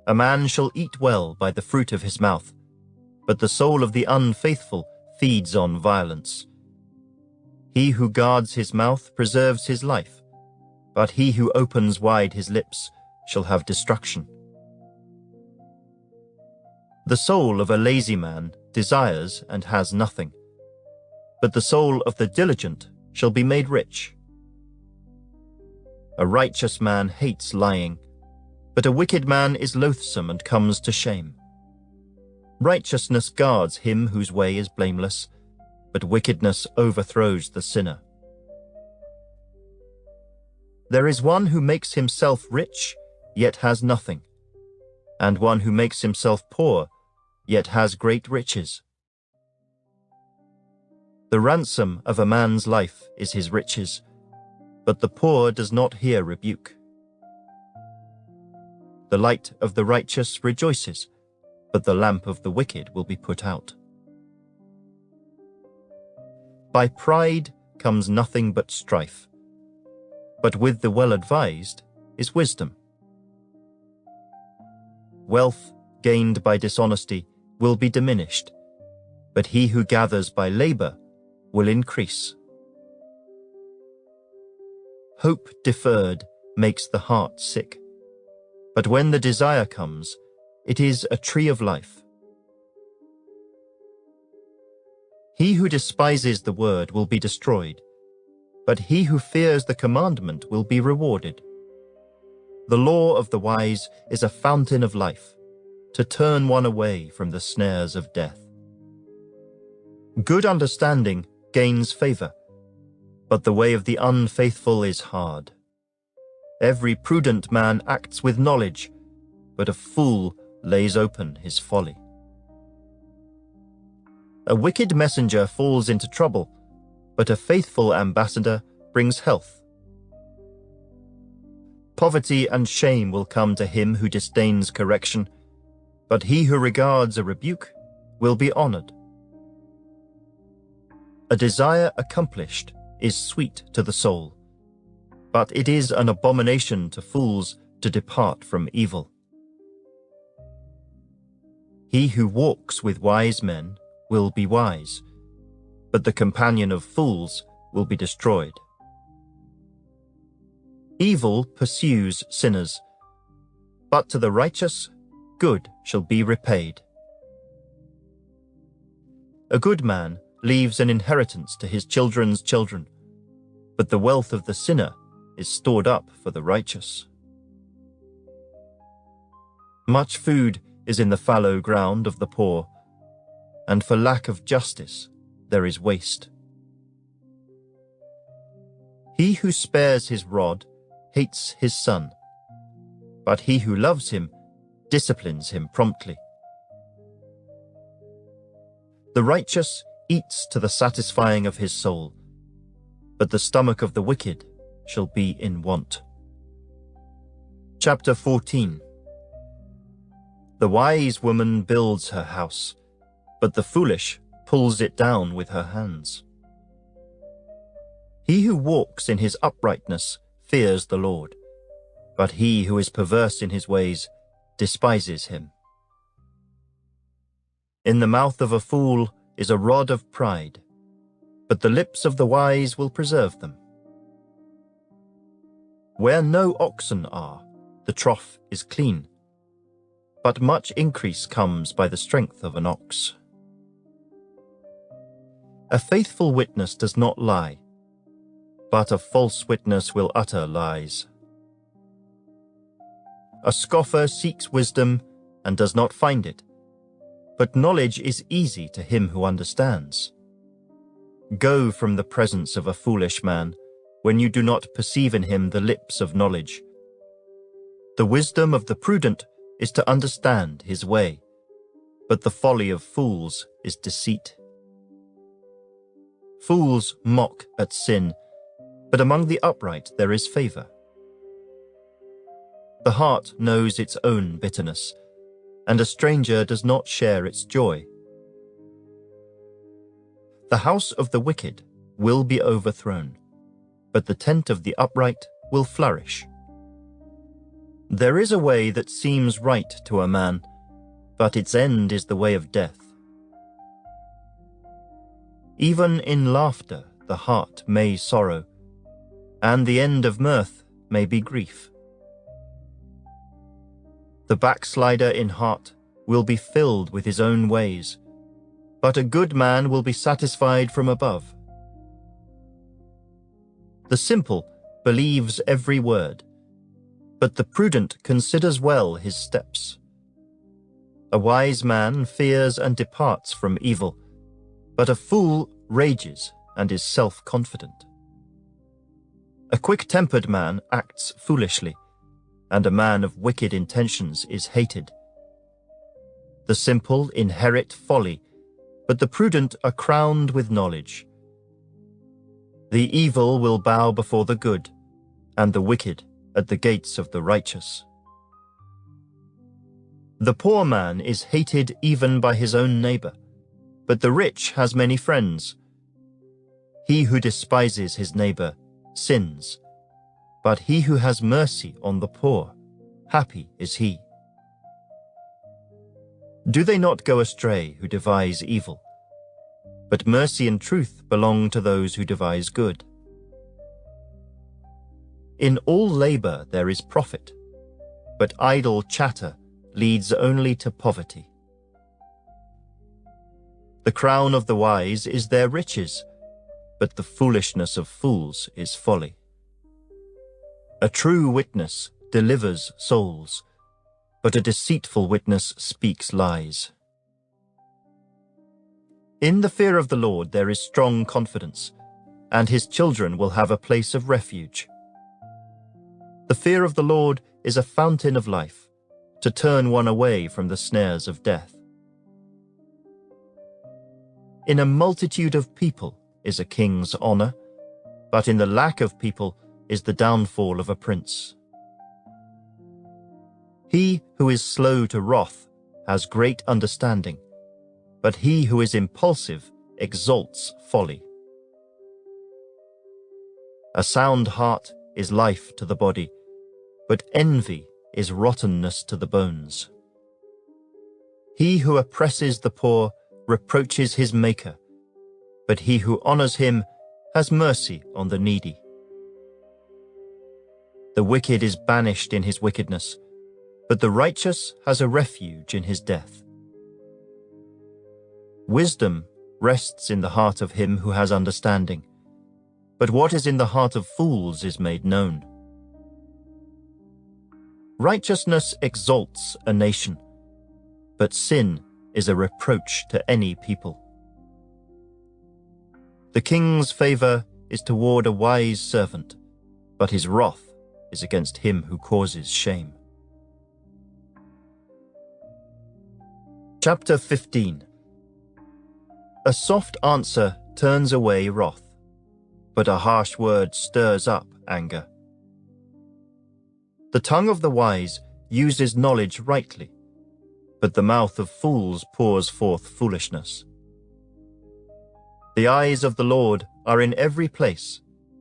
A man shall eat well by the fruit of his mouth, but the soul of the unfaithful feeds on violence. He who guards his mouth preserves his life, but he who opens wide his lips shall have destruction. The soul of a lazy man desires and has nothing, but the soul of the diligent shall be made rich. A righteous man hates lying, but a wicked man is loathsome and comes to shame. Righteousness guards him whose way is blameless, but wickedness overthrows the sinner. There is one who makes himself rich, yet has nothing, and one who makes himself poor, yet has great riches. The ransom of a man's life is his riches, but the poor does not hear rebuke. The light of the righteous rejoices, but the lamp of the wicked will be put out. By pride comes nothing but strife, but with the well-advised is wisdom. Wealth gained by dishonesty will be diminished, but he who gathers by labor will increase. Hope deferred makes the heart sick, but when the desire comes, it is a tree of life. He who despises the word will be destroyed, but he who fears the commandment will be rewarded. The law of the wise is a fountain of life, to turn one away from the snares of death. Good understanding gains favor, but the way of the unfaithful is hard. Every prudent man acts with knowledge, but a fool lays open his folly. A wicked messenger falls into trouble, but a faithful ambassador brings health. Poverty and shame will come to him who disdains correction, but he who regards a rebuke will be honored. A desire accomplished is sweet to the soul, but it is an abomination to fools to depart from evil. He who walks with wise men will be wise, but the companion of fools will be destroyed. Evil pursues sinners, but to the righteous good shall be repaid. A good man leaves an inheritance to his children's children, but the wealth of the sinner is stored up for the righteous. Much food is in the fallow ground of the poor, and for lack of justice there is waste. He who spares his rod hates his son, but he who loves him disciplines him promptly. The righteous eats to the satisfying of his soul, but the stomach of the wicked shall be in want. Chapter 14. The wise woman builds her house, but the foolish pulls it down with her hands. He who walks in his uprightness fears the Lord, but he who is perverse in his ways despises him. In the mouth of a fool is a rod of pride, but the lips of the wise will preserve them. Where no oxen are, the trough is clean, but much increase comes by the strength of an ox. A faithful witness does not lie, but a false witness will utter lies. A scoffer seeks wisdom and does not find it, but knowledge is easy to him who understands. Go from the presence of a foolish man when you do not perceive in him the lips of knowledge. The wisdom of the prudent is to understand his way, but the folly of fools is deceit. Fools mock at sin, but among the upright there is favor. The heart knows its own bitterness, and a stranger does not share its joy. The house of the wicked will be overthrown, but the tent of the upright will flourish. There is a way that seems right to a man, but its end is the way of death. Even in laughter the heart may sorrow, and the end of mirth may be grief. The backslider in heart will be filled with his own ways, but a good man will be satisfied from above. The simple believes every word, but the prudent considers well his steps. A wise man fears and departs from evil, but a fool rages and is self-confident. A quick-tempered man acts foolishly, and a man of wicked intentions is hated. The simple inherit folly, but the prudent are crowned with knowledge. The evil will bow before the good, and the wicked at the gates of the righteous. The poor man is hated even by his own neighbor, but the rich has many friends. He who despises his neighbor sins, but he who has mercy on the poor, happy is he. Do they not go astray who devise evil? But mercy and truth belong to those who devise good. In all labor there is profit, but idle chatter leads only to poverty. The crown of the wise is their riches, but the foolishness of fools is folly. A true witness delivers souls, but a deceitful witness speaks lies. In the fear of the Lord there is strong confidence, and his children will have a place of refuge. The fear of the Lord is a fountain of life, to turn one away from the snares of death. In a multitude of people is a king's honor, but in the lack of people is the downfall of a prince. He who is slow to wrath has great understanding, but he who is impulsive exalts folly. A sound heart is life to the body, but envy is rottenness to the bones. He who oppresses the poor reproaches his Maker, but he who honors him has mercy on the needy. The wicked is banished in his wickedness, but the righteous has a refuge in his death. Wisdom rests in the heart of him who has understanding, but what is in the heart of fools is made known. Righteousness exalts a nation, but sin is a reproach to any people. The king's favor is toward a wise servant, but his wrath is against him who causes shame. Chapter 15. A soft answer turns away wrath, but a harsh word stirs up anger. The tongue of the wise uses knowledge rightly, but the mouth of fools pours forth foolishness. The eyes of the Lord are in every place,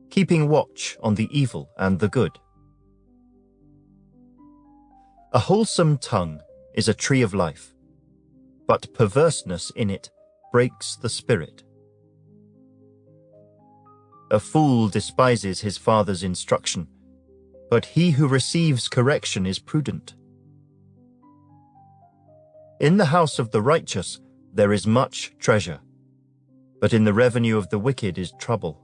keeping watch on the evil and the good. A wholesome tongue is a tree of life, but perverseness in it breaks the spirit. A fool despises his father's instruction, but he who receives correction is prudent. In the house of the righteous there is much treasure, but in the revenue of the wicked is trouble.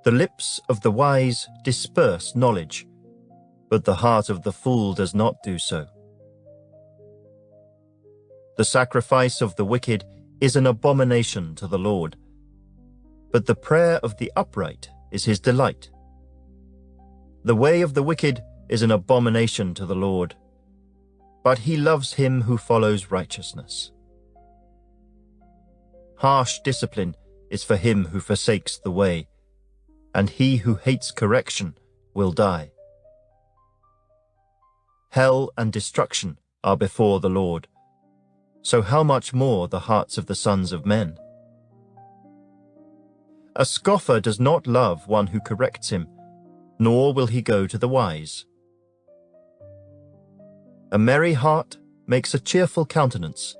The lips of the wise disperse knowledge, but the heart of the fool does not do so. The sacrifice of the wicked is an abomination to the Lord, but the prayer of the upright is his delight. The way of the wicked is an abomination to the Lord, but he loves him who follows righteousness. Harsh discipline is for him who forsakes the way, and he who hates correction will die. Hell and destruction are before the Lord, so how much more the hearts of the sons of men? A scoffer does not love one who corrects him, nor will he go to the wise. A merry heart makes a cheerful countenance,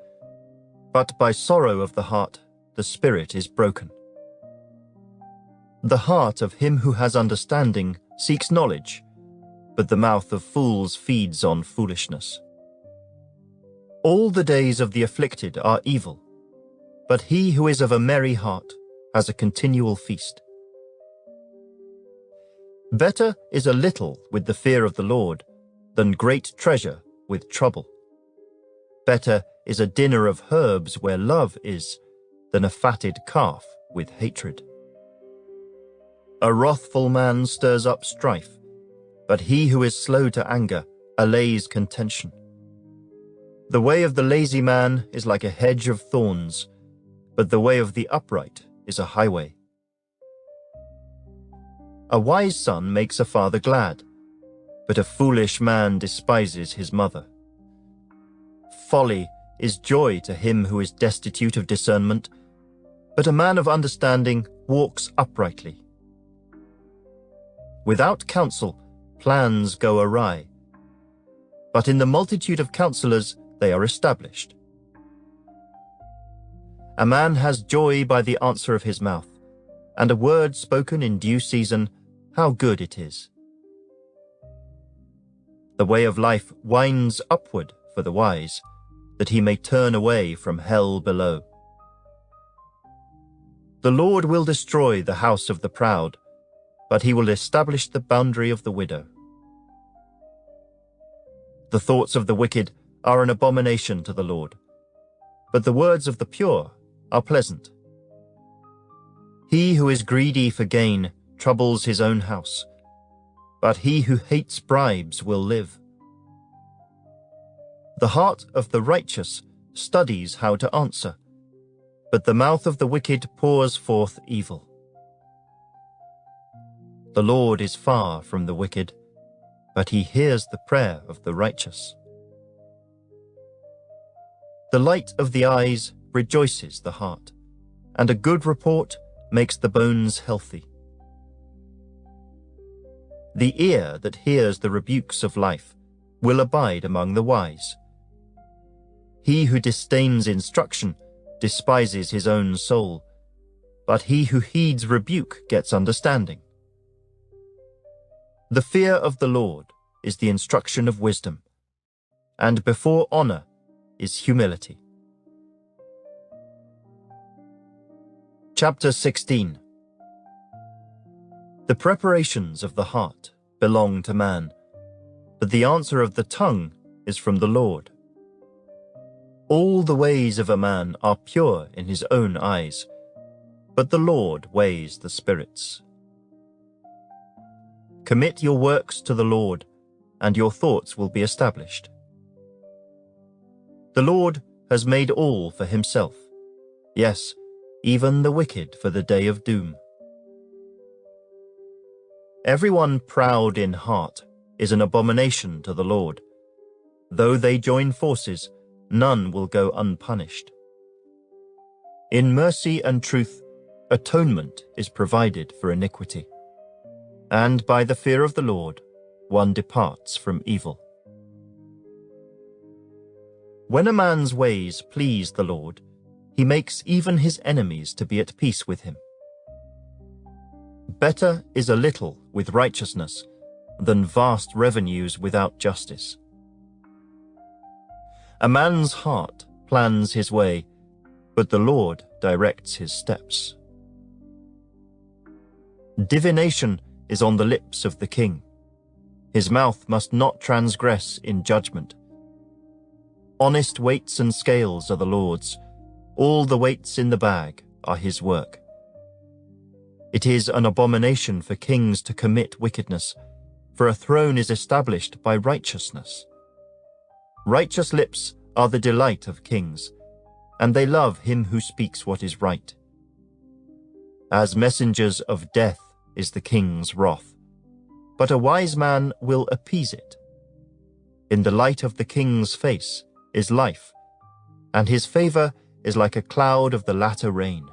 but by sorrow of the heart the spirit is broken. The heart of him who has understanding seeks knowledge, but the mouth of fools feeds on foolishness. All the days of the afflicted are evil, but he who is of a merry heart has a continual feast. Better is a little with the fear of the Lord than great treasure with trouble. Better is a dinner of herbs where love is than a fatted calf with hatred. A wrathful man stirs up strife, but he who is slow to anger allays contention. The way of the lazy man is like a hedge of thorns, but the way of the upright is a highway. A wise son makes a father glad, but a foolish man despises his mother. Folly is joy to him who is destitute of discernment, but a man of understanding walks uprightly. Without counsel, plans go awry, but in the multitude of counselors they are established. A man has joy by the answer of his mouth, and a word spoken in due season, how good it is. The way of life winds upward for the wise, that he may turn away from hell below. The Lord will destroy the house of the proud, but he will establish the boundary of the widow. The thoughts of the wicked are an abomination to the Lord, but the words of the pure are pleasant. He who is greedy for gain troubles his own house, but he who hates bribes will live. The heart of the righteous studies how to answer, but the mouth of the wicked pours forth evil. The Lord is far from the wicked, but he hears the prayer of the righteous. The light of the eyes rejoices the heart, and a good report makes the bones healthy. The ear that hears the rebukes of life will abide among the wise. He who disdains instruction despises his own soul, but he who heeds rebuke gets understanding. The fear of the Lord is the instruction of wisdom, and before honor is humility. Chapter 16. The preparations of the heart belong to man, but the answer of the tongue is from the Lord. All the ways of a man are pure in his own eyes, but the Lord weighs the spirits. Commit your works to the Lord, and your thoughts will be established. The Lord has made all for himself, yes, even the wicked for the day of doom. Everyone proud in heart is an abomination to the Lord. Though they join forces, none will go unpunished. In mercy and truth, atonement is provided for iniquity, and by the fear of the Lord, one departs from evil. When a man's ways please the Lord, he makes even his enemies to be at peace with him. Better is a little with righteousness than vast revenues without justice. A man's heart plans his way, but the Lord directs his steps. Divination is on the lips of the king. His mouth must not transgress in judgment. Honest weights and scales are the Lord's. All the weights in the bag are his work. It is an abomination for kings to commit wickedness, for a throne is established by righteousness. Righteous lips are the delight of kings, and they love him who speaks what is right. As messengers of death is the king's wrath, but a wise man will appease it. In the light of the king's face is life, and his favor is like a cloud of the latter rain.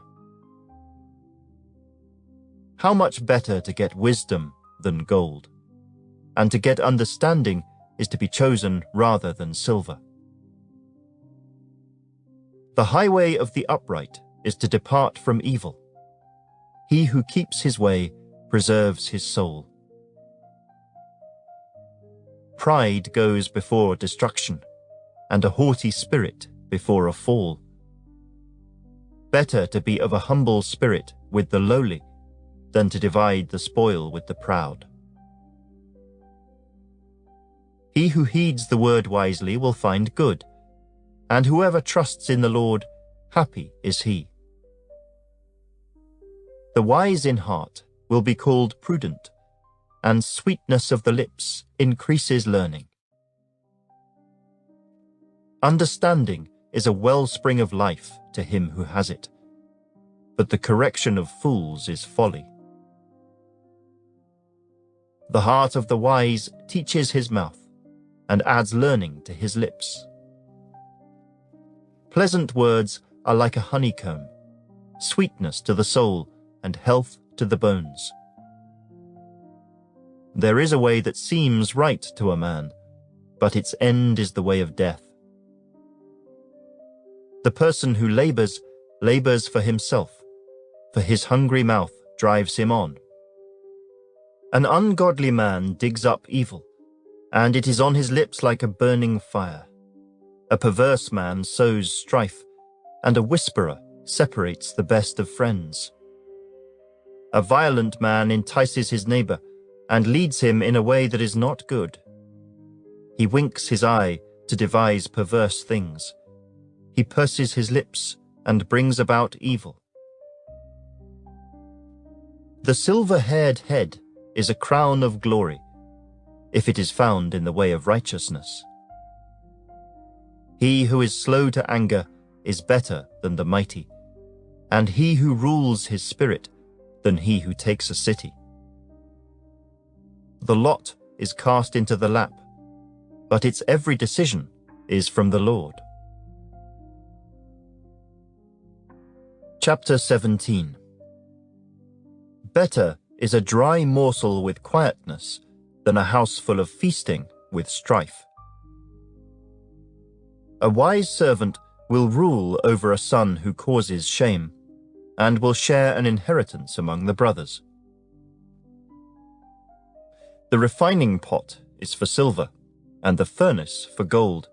How much better to get wisdom than gold, and to get understanding is to be chosen rather than silver. The highway of the upright is to depart from evil. He who keeps his way preserves his soul. Pride goes before destruction, and a haughty spirit before a fall. Better to be of a humble spirit with the lowly than to divide the spoil with the proud. He who heeds the word wisely will find good, and whoever trusts in the Lord, happy is he. The wise in heart will be called prudent, and sweetness of the lips increases learning. Understanding is a wellspring of life to him who has it, but the correction of fools is folly. The heart of the wise teaches his mouth, and adds learning to his lips. Pleasant words are like a honeycomb, sweetness to the soul and health to the bones. There is a way that seems right to a man, but its end is the way of death. The person who labors for himself, for his hungry mouth drives him on. An ungodly man digs up evil, and it is on his lips like a burning fire. A perverse man sows strife, and a whisperer separates the best of friends. A violent man entices his neighbor and leads him in a way that is not good. He winks his eye to devise perverse things. He purses his lips and brings about evil. The silver-haired head is a crown of glory, if it is found in the way of righteousness. He who is slow to anger is better than the mighty, and he who rules his spirit than he who takes a city. The lot is cast into the lap, but its every decision is from the Lord. Chapter 17. Better is a dry morsel with quietness than a house full of feasting with strife. A wise servant will rule over a son who causes shame, and will share an inheritance among the brothers. The refining pot is for silver, and the furnace for gold,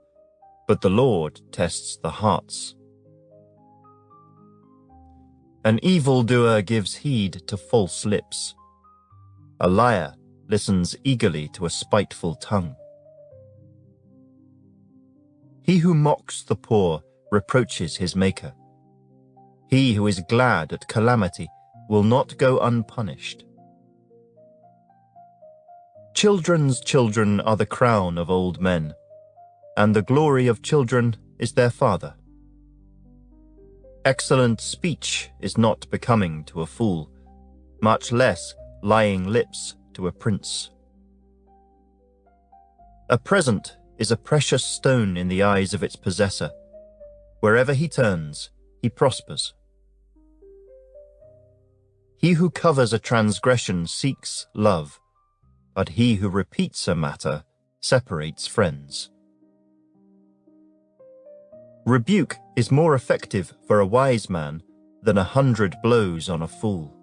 but the Lord tests the hearts. An evildoer gives heed to false lips. A liar listens eagerly to a spiteful tongue. He who mocks the poor reproaches his Maker. He who is glad at calamity will not go unpunished. Children's children are the crown of old men, and the glory of children is their father. Excellent speech is not becoming to a fool, much less lying lips to a prince. A present is a precious stone in the eyes of its possessor. Wherever he turns, he prospers. He who covers a transgression seeks love, but he who repeats a matter separates friends. Rebuke is more effective for a wise man than 100 blows on a fool.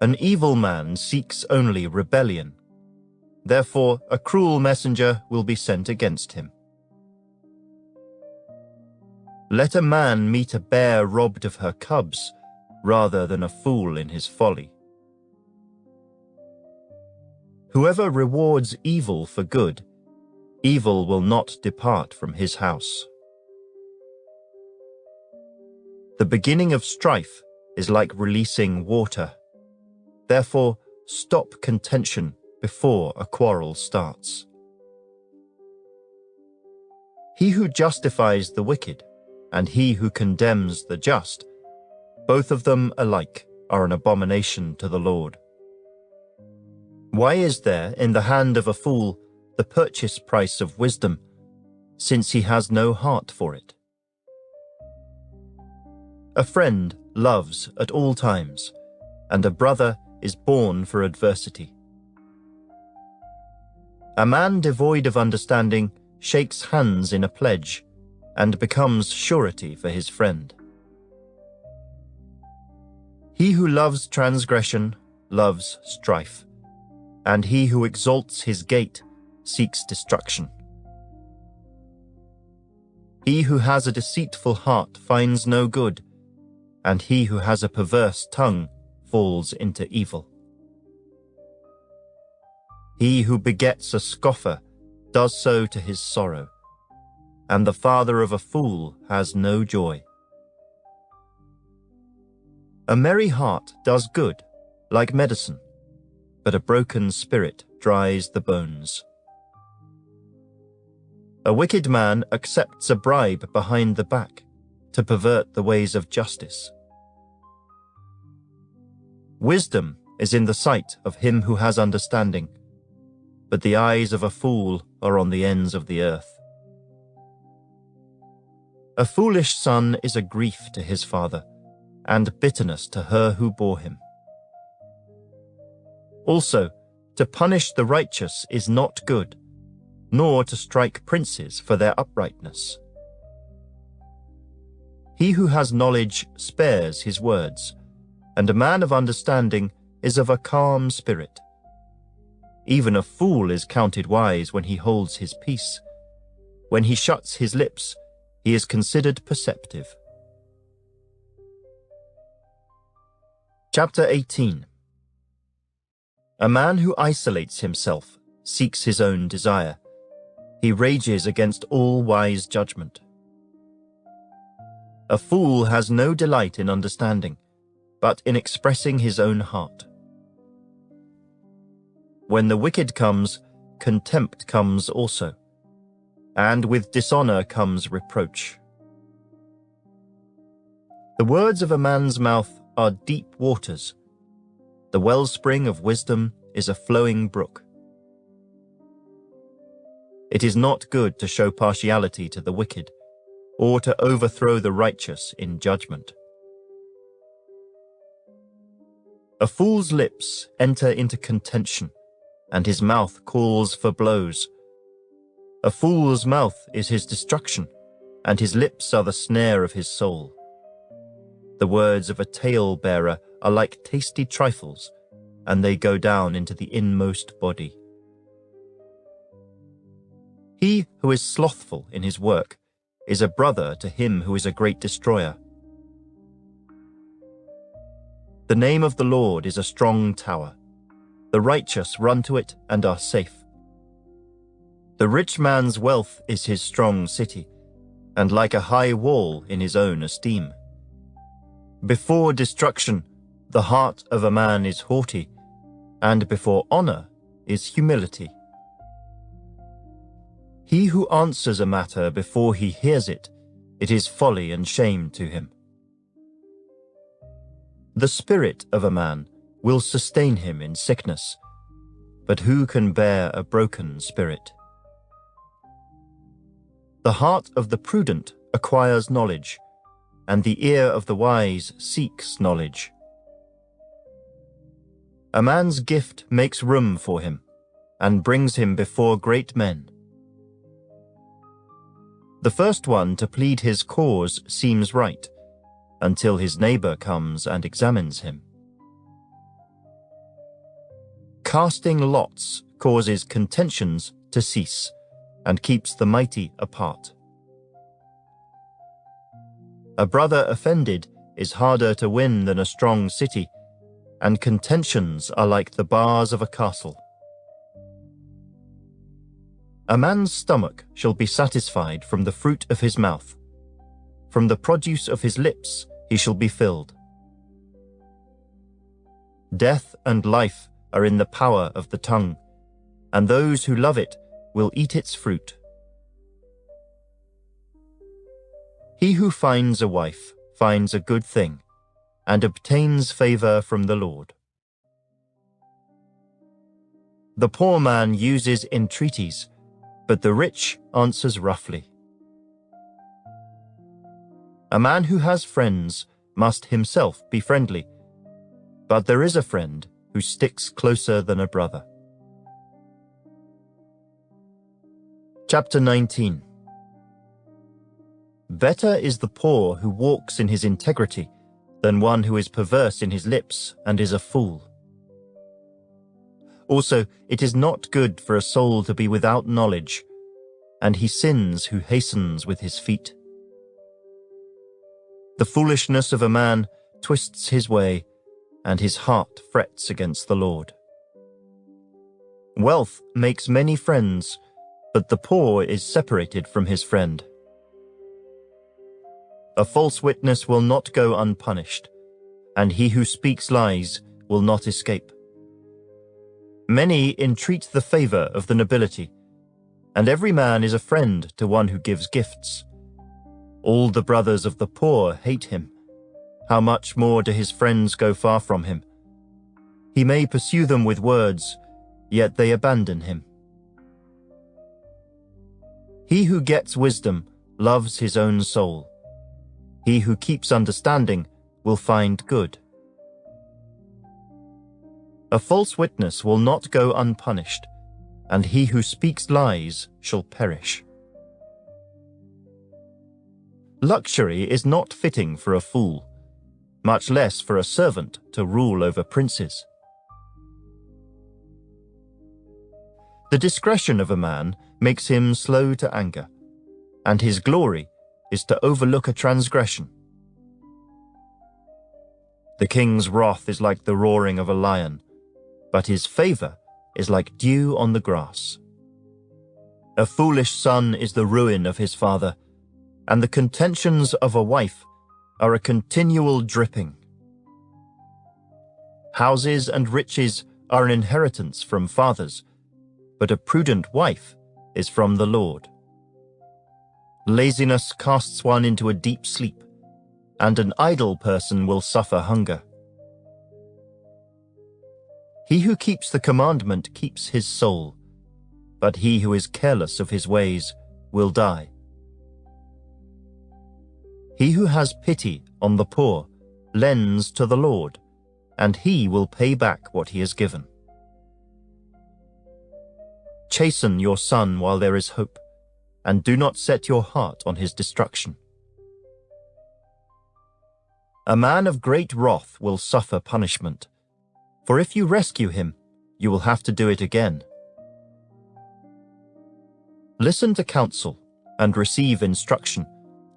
An evil man seeks only rebellion. Therefore, a cruel messenger will be sent against him. Let a man meet a bear robbed of her cubs, rather than a fool in his folly. Whoever rewards evil for good, evil will not depart from his house. The beginning of strife is like releasing water. Therefore, stop contention before a quarrel starts. He who justifies the wicked and he who condemns the just, both of them alike are an abomination to the Lord. Why is there in the hand of a fool the purchase price of wisdom, since he has no heart for it? A friend loves at all times, and a brother is born for adversity. A man devoid of understanding shakes hands in a pledge and becomes surety for his friend. He who loves transgression loves strife, and he who exalts his gate seeks destruction. He who has a deceitful heart finds no good, and he who has a perverse tongue falls into evil. He who begets a scoffer does so to his sorrow, and the father of a fool has no joy. A merry heart does good, like medicine, but a broken spirit dries the bones. A wicked man accepts a bribe behind the back to pervert the ways of justice. Wisdom is in the sight of him who has understanding, but the eyes of a fool are on the ends of the earth. A foolish son is a grief to his father, and bitterness to her who bore him. Also, to punish the righteous is not good, nor to strike princes for their uprightness. He who has knowledge spares his words, and a man of understanding is of a calm spirit. Even a fool is counted wise when he holds his peace. When he shuts his lips, he is considered perceptive. Chapter 18. A man who isolates himself seeks his own desire. He rages against all wise judgment. A fool has no delight in understanding, but in expressing his own heart. When the wicked comes, contempt comes also, and with dishonor comes reproach. The words of a man's mouth are deep waters. The wellspring of wisdom is a flowing brook. It is not good to show partiality to the wicked, or to overthrow the righteous in judgment. A fool's lips enter into contention, and his mouth calls for blows. A fool's mouth is his destruction, and his lips are the snare of his soul. The words of a tale-bearer are like tasty trifles, and they go down into the inmost body. He who is slothful in his work is a brother to him who is a great destroyer. The name of the Lord is a strong tower. The righteous run to it and are safe. The rich man's wealth is his strong city, and like a high wall in his own esteem. Before destruction, the heart of a man is haughty, and before honor is humility. He who answers a matter before he hears it, it is folly and shame to him. The spirit of a man will sustain him in sickness, but who can bear a broken spirit? The heart of the prudent acquires knowledge, and the ear of the wise seeks knowledge. A man's gift makes room for him, and brings him before great men. The first one to plead his cause seems right, until his neighbor comes and examines him. Casting lots causes contentions to cease, and keeps the mighty apart. A brother offended is harder to win than a strong city, and contentions are like the bars of a castle. A man's stomach shall be satisfied from the fruit of his mouth. From the produce of his lips he shall be filled. Death and life are in the power of the tongue, and those who love it will eat its fruit. He who finds a wife finds a good thing, and obtains favor from the Lord. The poor man uses entreaties, but the rich answers roughly. A man who has friends must himself be friendly, but there is a friend who sticks closer than a brother. Chapter 19. Better is the poor who walks in his integrity than one who is perverse in his lips and is a fool. Also, it is not good for a soul to be without knowledge, and he sins who hastens with his feet. The foolishness of a man twists his way, and his heart frets against the Lord. Wealth makes many friends, but the poor is separated from his friend. A false witness will not go unpunished, and he who speaks lies will not escape. Many entreat the favor of the nobility, and every man is a friend to one who gives gifts. All the brothers of the poor hate him. How much more do his friends go far from him? He may pursue them with words, yet they abandon him. He who gets wisdom loves his own soul. He who keeps understanding will find good. A false witness will not go unpunished, and he who speaks lies shall perish. Luxury is not fitting for a fool, much less for a servant to rule over princes. The discretion of a man makes him slow to anger, and his glory is to overlook a transgression. The king's wrath is like the roaring of a lion, but his favor is like dew on the grass. A foolish son is the ruin of his father, and the contentions of a wife are a continual dripping. Houses and riches are an inheritance from fathers, but a prudent wife is from the Lord. Laziness casts one into a deep sleep, and an idle person will suffer hunger. He who keeps the commandment keeps his soul, but he who is careless of his ways will die. He who has pity on the poor lends to the Lord, and he will pay back what he has given. Chasten your son while there is hope, and do not set your heart on his destruction. A man of great wrath will suffer punishment, for if you rescue him, you will have to do it again. Listen to counsel and receive instruction,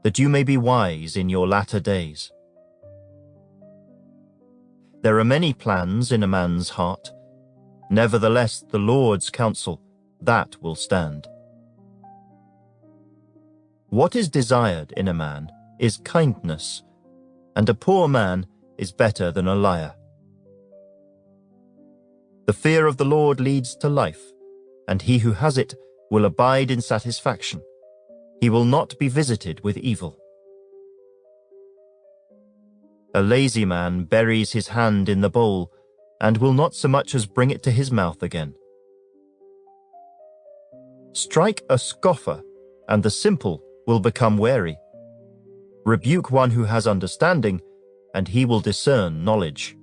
that you may be wise in your latter days. There are many plans in a man's heart, nevertheless the Lord's counsel, that will stand. What is desired in a man is kindness, and a poor man is better than a liar. The fear of the Lord leads to life, and he who has it will abide in satisfaction. He will not be visited with evil. A lazy man buries his hand in the bowl, and will not so much as bring it to his mouth again. Strike a scoffer, and the simple will become wary. Rebuke one who has understanding, and he will discern knowledge.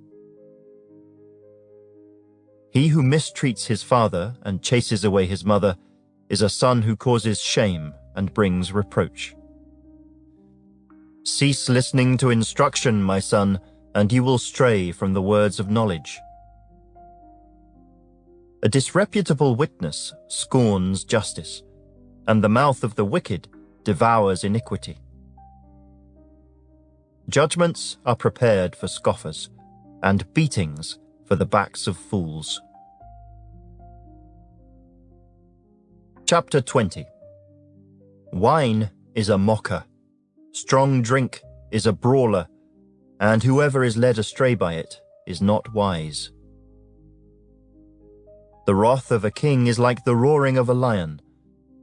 He who mistreats his father and chases away his mother is a son who causes shame and brings reproach. Cease listening to instruction, my son, and you will stray from the words of knowledge. A disreputable witness scorns justice, and the mouth of the wicked devours iniquity. Judgments are prepared for scoffers, and beatings for the backs of fools. Chapter 20. Wine is a mocker, strong drink is a brawler, and whoever is led astray by it is not wise. The wrath of a king is like the roaring of a lion.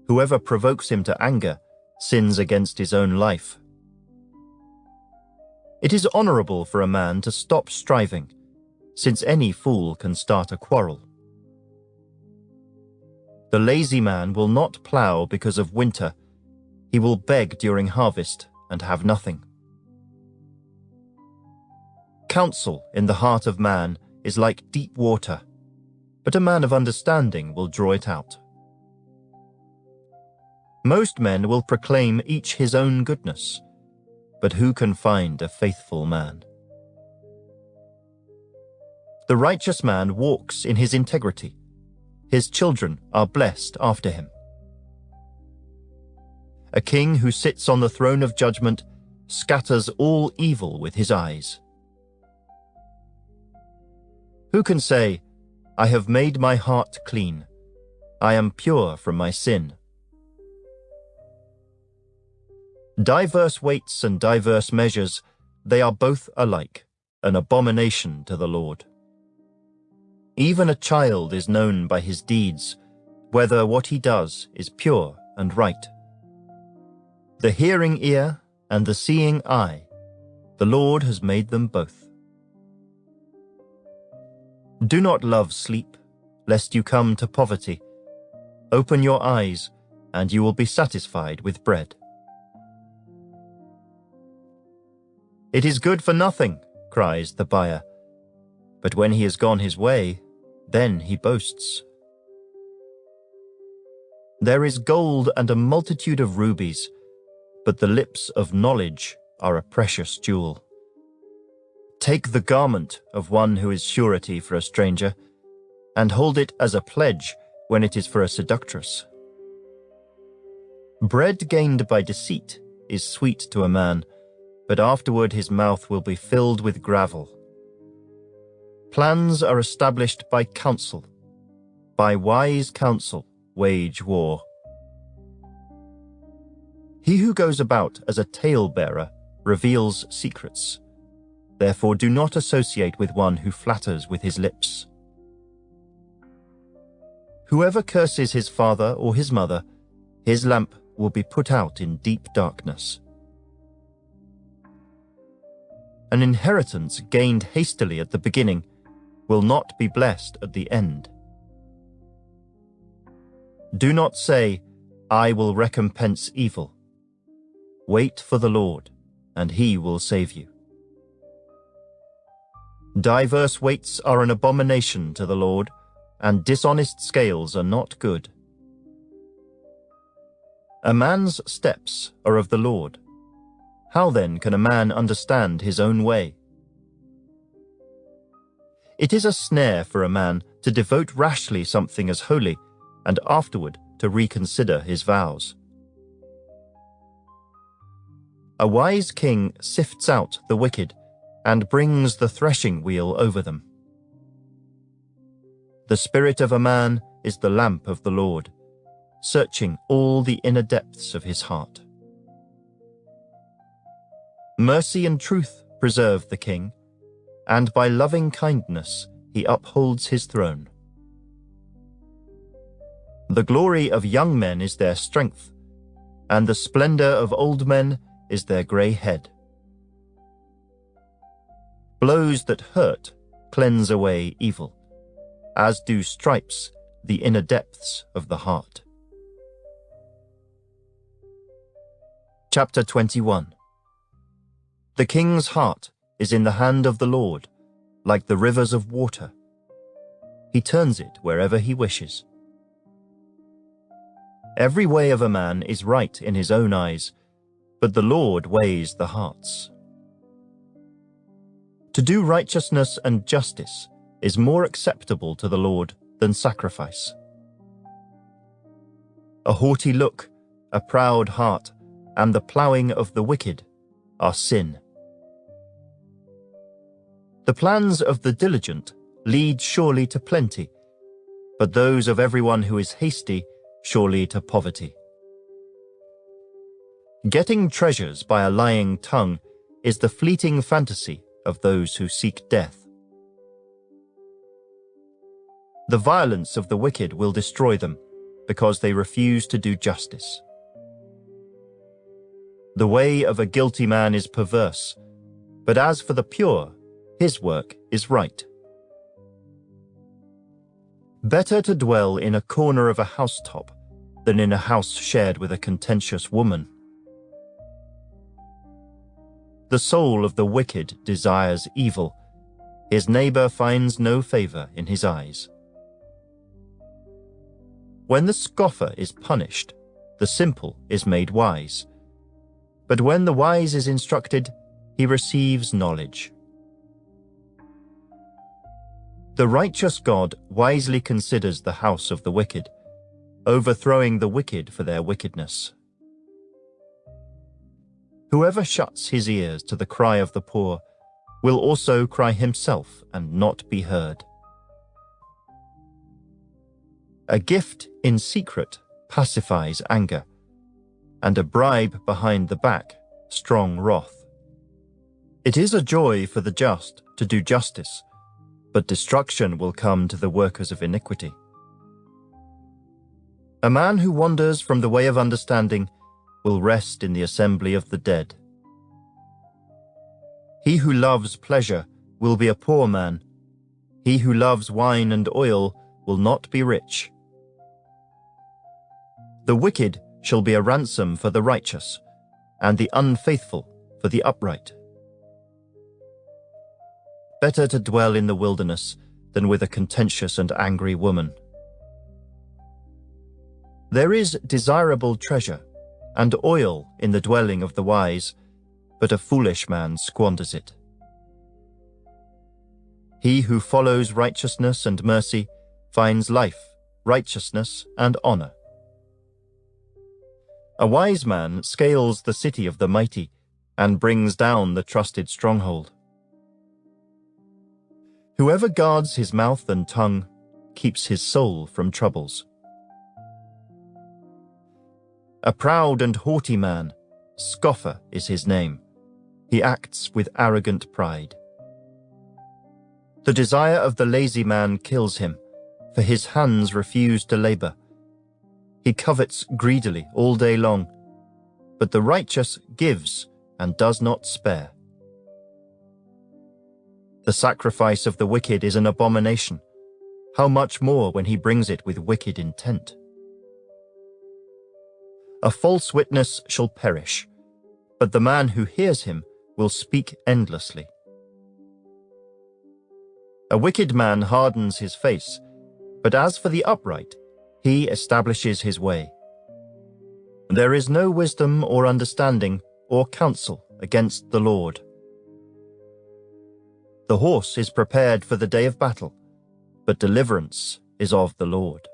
Whoever provokes him to anger sins against his own life. It is honorable for a man to stop striving, since any fool can start a quarrel. The lazy man will not plow because of winter. He will beg during harvest and have nothing. Counsel in the heart of man is like deep water, but a man of understanding will draw it out. Most men will proclaim each his own goodness, but who can find a faithful man? The righteous man walks in his integrity. His children are blessed after him. A king who sits on the throne of judgment scatters all evil with his eyes. Who can say, I have made my heart clean, I am pure from my sin? Diverse weights and diverse measures, they are both alike, an abomination to the Lord. Even a child is known by his deeds, whether what he does is pure and right. The hearing ear and the seeing eye, the Lord has made them both. Do not love sleep, lest you come to poverty. Open your eyes, and you will be satisfied with bread. It is good for nothing, cries the buyer, but when he has gone his way, then he boasts. There is gold and a multitude of rubies, but the lips of knowledge are a precious jewel. Take the garment of one who is surety for a stranger, and hold it as a pledge when it is for a seductress. Bread gained by deceit is sweet to a man, but afterward his mouth will be filled with gravel. Plans are established by counsel. By wise counsel wage war. He who goes about as a tale-bearer reveals secrets. Therefore do not associate with one who flatters with his lips. Whoever curses his father or his mother, his lamp will be put out in deep darkness. An inheritance gained hastily at the beginning will not be blessed at the end. Do not say, "I will recompense evil." Wait for the Lord, and he will save you. Diverse weights are an abomination to the Lord, and dishonest scales are not good. A man's steps are of the Lord. How then can a man understand his own way? It is a snare for a man to devote rashly something as holy, and afterward to reconsider his vows. A wise king sifts out the wicked and brings the threshing wheel over them. The spirit of a man is the lamp of the Lord, searching all the inner depths of his heart. Mercy and truth preserve the king, and by loving kindness he upholds his throne. The glory of young men is their strength, and the splendor of old men is their grey head. Blows that hurt cleanse away evil, as do stripes the inner depths of the heart. Chapter 21. The king's heart is in the hand of the Lord, like the rivers of water. He turns it wherever he wishes. Every way of a man is right in his own eyes, but the Lord weighs the hearts. To do righteousness and justice is more acceptable to the Lord than sacrifice. A haughty look, a proud heart, and the ploughing of the wicked are sin. The plans of the diligent lead surely to plenty, but those of everyone who is hasty surely to poverty. Getting treasures by a lying tongue is the fleeting fantasy of those who seek death. The violence of the wicked will destroy them, because they refuse to do justice. The way of a guilty man is perverse, but as for the pure, his work is right. Better to dwell in a corner of a housetop than in a house shared with a contentious woman. The soul of the wicked desires evil. His neighbor finds no favor in his eyes. When the scoffer is punished, the simple is made wise. But when the wise is instructed, he receives knowledge. The righteous God wisely considers the house of the wicked, overthrowing the wicked for their wickedness. Whoever shuts his ears to the cry of the poor will also cry himself and not be heard. A gift in secret pacifies anger, and a bribe behind the back strong wrath. It is a joy for the just to do justice, but destruction will come to the workers of iniquity. A man who wanders from the way of understanding will rest in the assembly of the dead. He who loves pleasure will be a poor man. He who loves wine and oil will not be rich. The wicked shall be a ransom for the righteous, and the unfaithful for the upright. Better to dwell in the wilderness than with a contentious and angry woman. There is desirable treasure, and oil in the dwelling of the wise, but a foolish man squanders it. He who follows righteousness and mercy finds life, righteousness, and honor. A wise man scales the city of the mighty and brings down the trusted stronghold. Whoever guards his mouth and tongue keeps his soul from troubles. A proud and haughty man, scoffer is his name. He acts with arrogant pride. The desire of the lazy man kills him, for his hands refuse to labor. He covets greedily all day long, but the righteous gives and does not spare. The sacrifice of the wicked is an abomination. How much more when he brings it with wicked intent? A false witness shall perish, but the man who hears him will speak endlessly. A wicked man hardens his face, but as for the upright, he establishes his way. There is no wisdom or understanding or counsel against the Lord. The horse is prepared for the day of battle, but deliverance is of the Lord.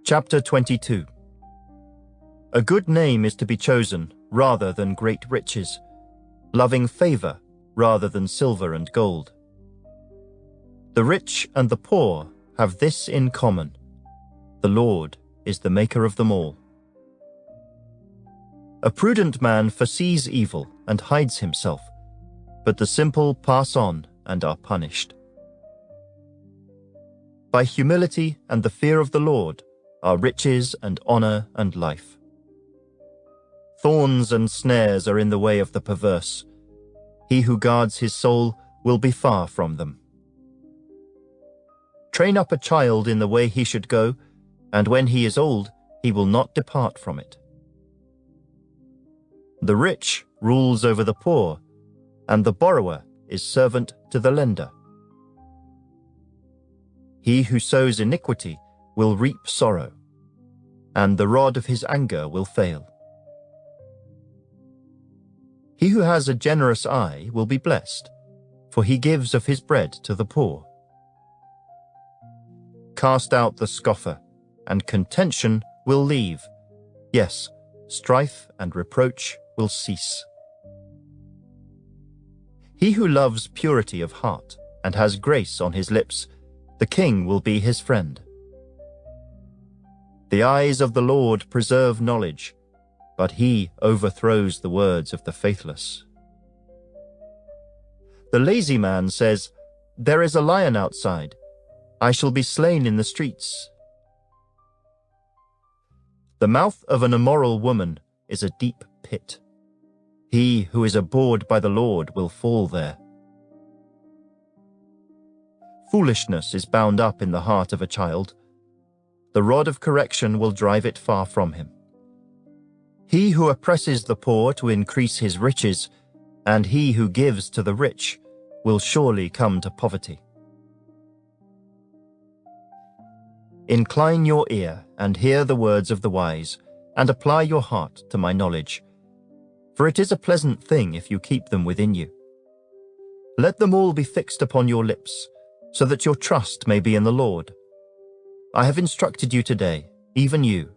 Chapter 22. A good name is to be chosen rather than great riches, loving favor rather than silver and gold. The rich and the poor have this in common: the Lord is the maker of them all. A prudent man foresees evil and hides himself, but the simple pass on and are punished. By humility and the fear of the Lord are riches and honor and life. Thorns and snares are in the way of the perverse. He who guards his soul will be far from them. Train up a child in the way he should go, and when he is old, he will not depart from it. The rich rules over the poor, and the borrower is servant to the lender. He who sows iniquity will reap sorrow, and the rod of his anger will fail. He who has a generous eye will be blessed, for he gives of his bread to the poor. Cast out the scoffer, and contention will leave. Yes, strife and reproach will cease. He who loves purity of heart and has grace on his lips, the king will be his friend. The eyes of the Lord preserve knowledge, but he overthrows the words of the faithless. The lazy man says, "There is a lion outside. I shall be slain in the streets." The mouth of an immoral woman is a deep pit. He who is abhorred by the Lord will fall there. Foolishness is bound up in the heart of a child. The rod of correction will drive it far from him. He who oppresses the poor to increase his riches, and he who gives to the rich, will surely come to poverty. Incline your ear and hear the words of the wise, and apply your heart to my knowledge. For it is a pleasant thing if you keep them within you. Let them all be fixed upon your lips, so that your trust may be in the Lord. I have instructed you today, even you.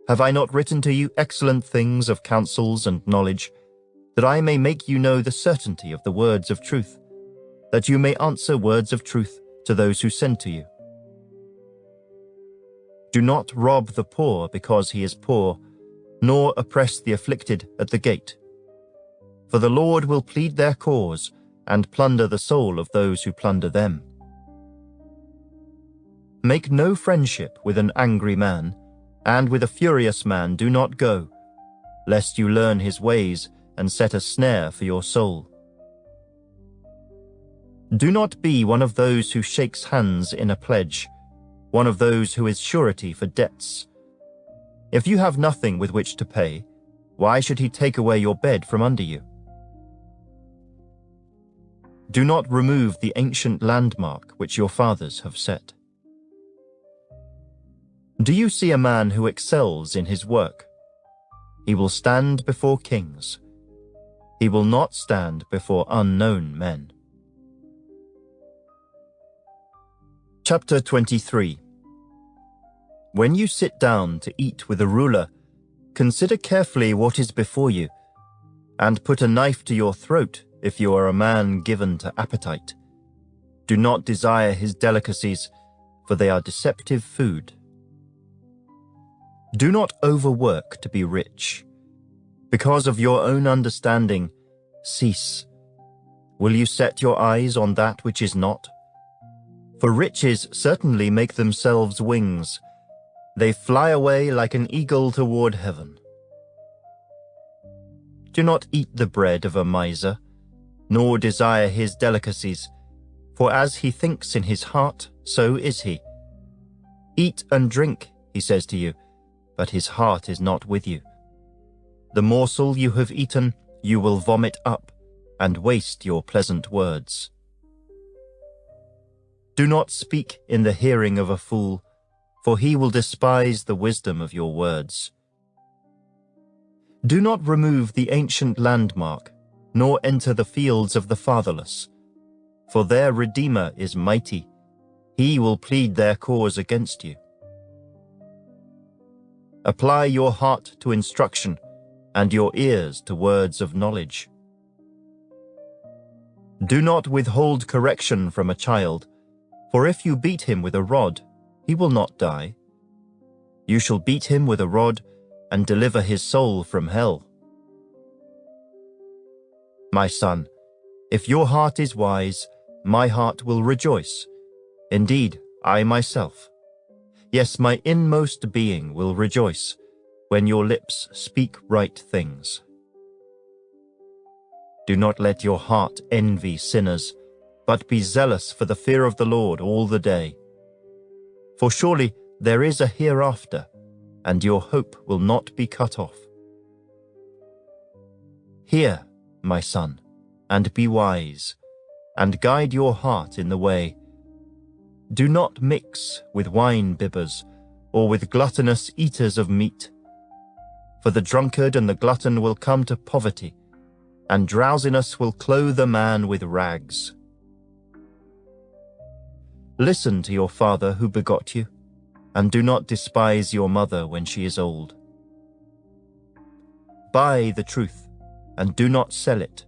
Have I not written to you excellent things of counsels and knowledge, that I may make you know the certainty of the words of truth, that you may answer words of truth to those who send to you? Do not rob the poor because he is poor, nor oppress the afflicted at the gate. For the Lord will plead their cause and plunder the soul of those who plunder them. Make no friendship with an angry man, and with a furious man do not go, lest you learn his ways and set a snare for your soul. Do not be one of those who shakes hands in a pledge, one of those who is surety for debts. If you have nothing with which to pay, why should he take away your bed from under you? Do not remove the ancient landmark which your fathers have set. Do you see a man who excels in his work? He will stand before kings. He will not stand before unknown men. Chapter 23. When you sit down to eat with a ruler, consider carefully what is before you, and put a knife to your throat if you are a man given to appetite. Do not desire his delicacies, for they are deceptive food. Do not overwork to be rich. Because of your own understanding, cease. Will you set your eyes on that which is not? For riches certainly make themselves wings. They fly away like an eagle toward heaven. Do not eat the bread of a miser, nor desire his delicacies, for as he thinks in his heart, so is he. Eat and drink, he says to you, but his heart is not with you. The morsel you have eaten, you will vomit up, and waste your pleasant words. Do not speak in the hearing of a fool, for he will despise the wisdom of your words. Do not remove the ancient landmark, nor enter the fields of the fatherless, for their Redeemer is mighty. He will plead their cause against you. Apply your heart to instruction, and your ears to words of knowledge. Do not withhold correction from a child, for if you beat him with a rod, he will not die. You shall beat him with a rod and deliver his soul from hell. My son, if your heart is wise, my heart will rejoice. Indeed, I myself. Yes, my inmost being will rejoice when your lips speak right things. Do not let your heart envy sinners, but be zealous for the fear of the Lord all the day. For surely there is a hereafter, and your hope will not be cut off. Hear, my son, and be wise, and guide your heart in the way. Do not mix with wine-bibbers, or with gluttonous eaters of meat. For the drunkard and the glutton will come to poverty, and drowsiness will clothe a man with rags. Listen to your father who begot you, and do not despise your mother when she is old. Buy the truth, and do not sell it,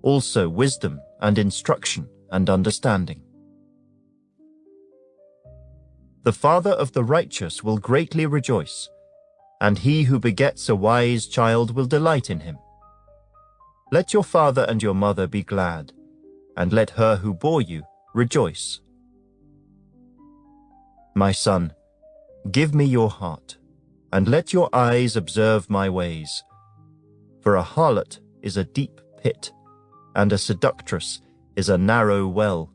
also wisdom and instruction and understanding. The father of the righteous will greatly rejoice, and he who begets a wise child will delight in him. Let your father and your mother be glad, and let her who bore you rejoice. My son, give me your heart, and let your eyes observe my ways. For a harlot is a deep pit, and a seductress is a narrow well.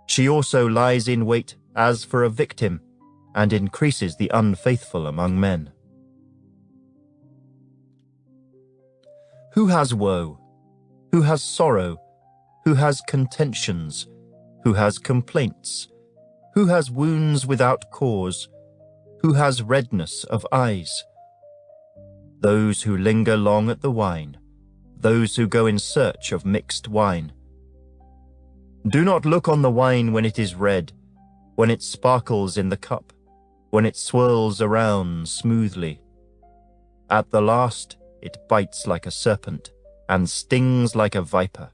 She also lies in wait as for a victim, and increases the unfaithful among men. Who has woe? Who has sorrow? Who has contentions? Who has complaints? Who has wounds without cause? Who has redness of eyes? Those who linger long at the wine, those who go in search of mixed wine. Do not look on the wine when it is red, when it sparkles in the cup, when it swirls around smoothly. At the last, it bites like a serpent and stings like a viper.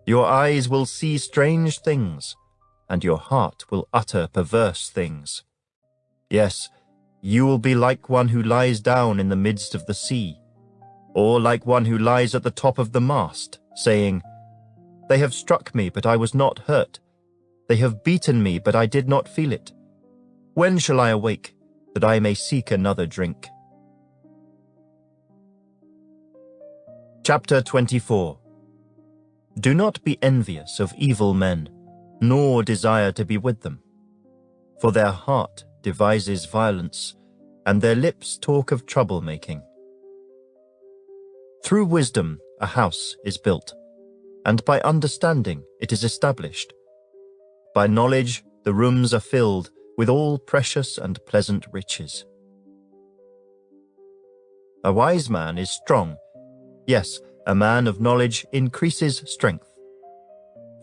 Your eyes will see strange things, and your heart will utter perverse things. Yes, you will be like one who lies down in the midst of the sea, or like one who lies at the top of the mast, saying, "They have struck me, but I was not hurt. They have beaten me, but I did not feel it. When shall I awake, that I may seek another drink?" Chapter 24. Do not be envious of evil men, nor desire to be with them. For their heart devises violence, and their lips talk of troublemaking. Through wisdom a house is built, and by understanding it is established. By knowledge the rooms are filled with all precious and pleasant riches. A wise man is strong. Yes, a man of knowledge increases strength.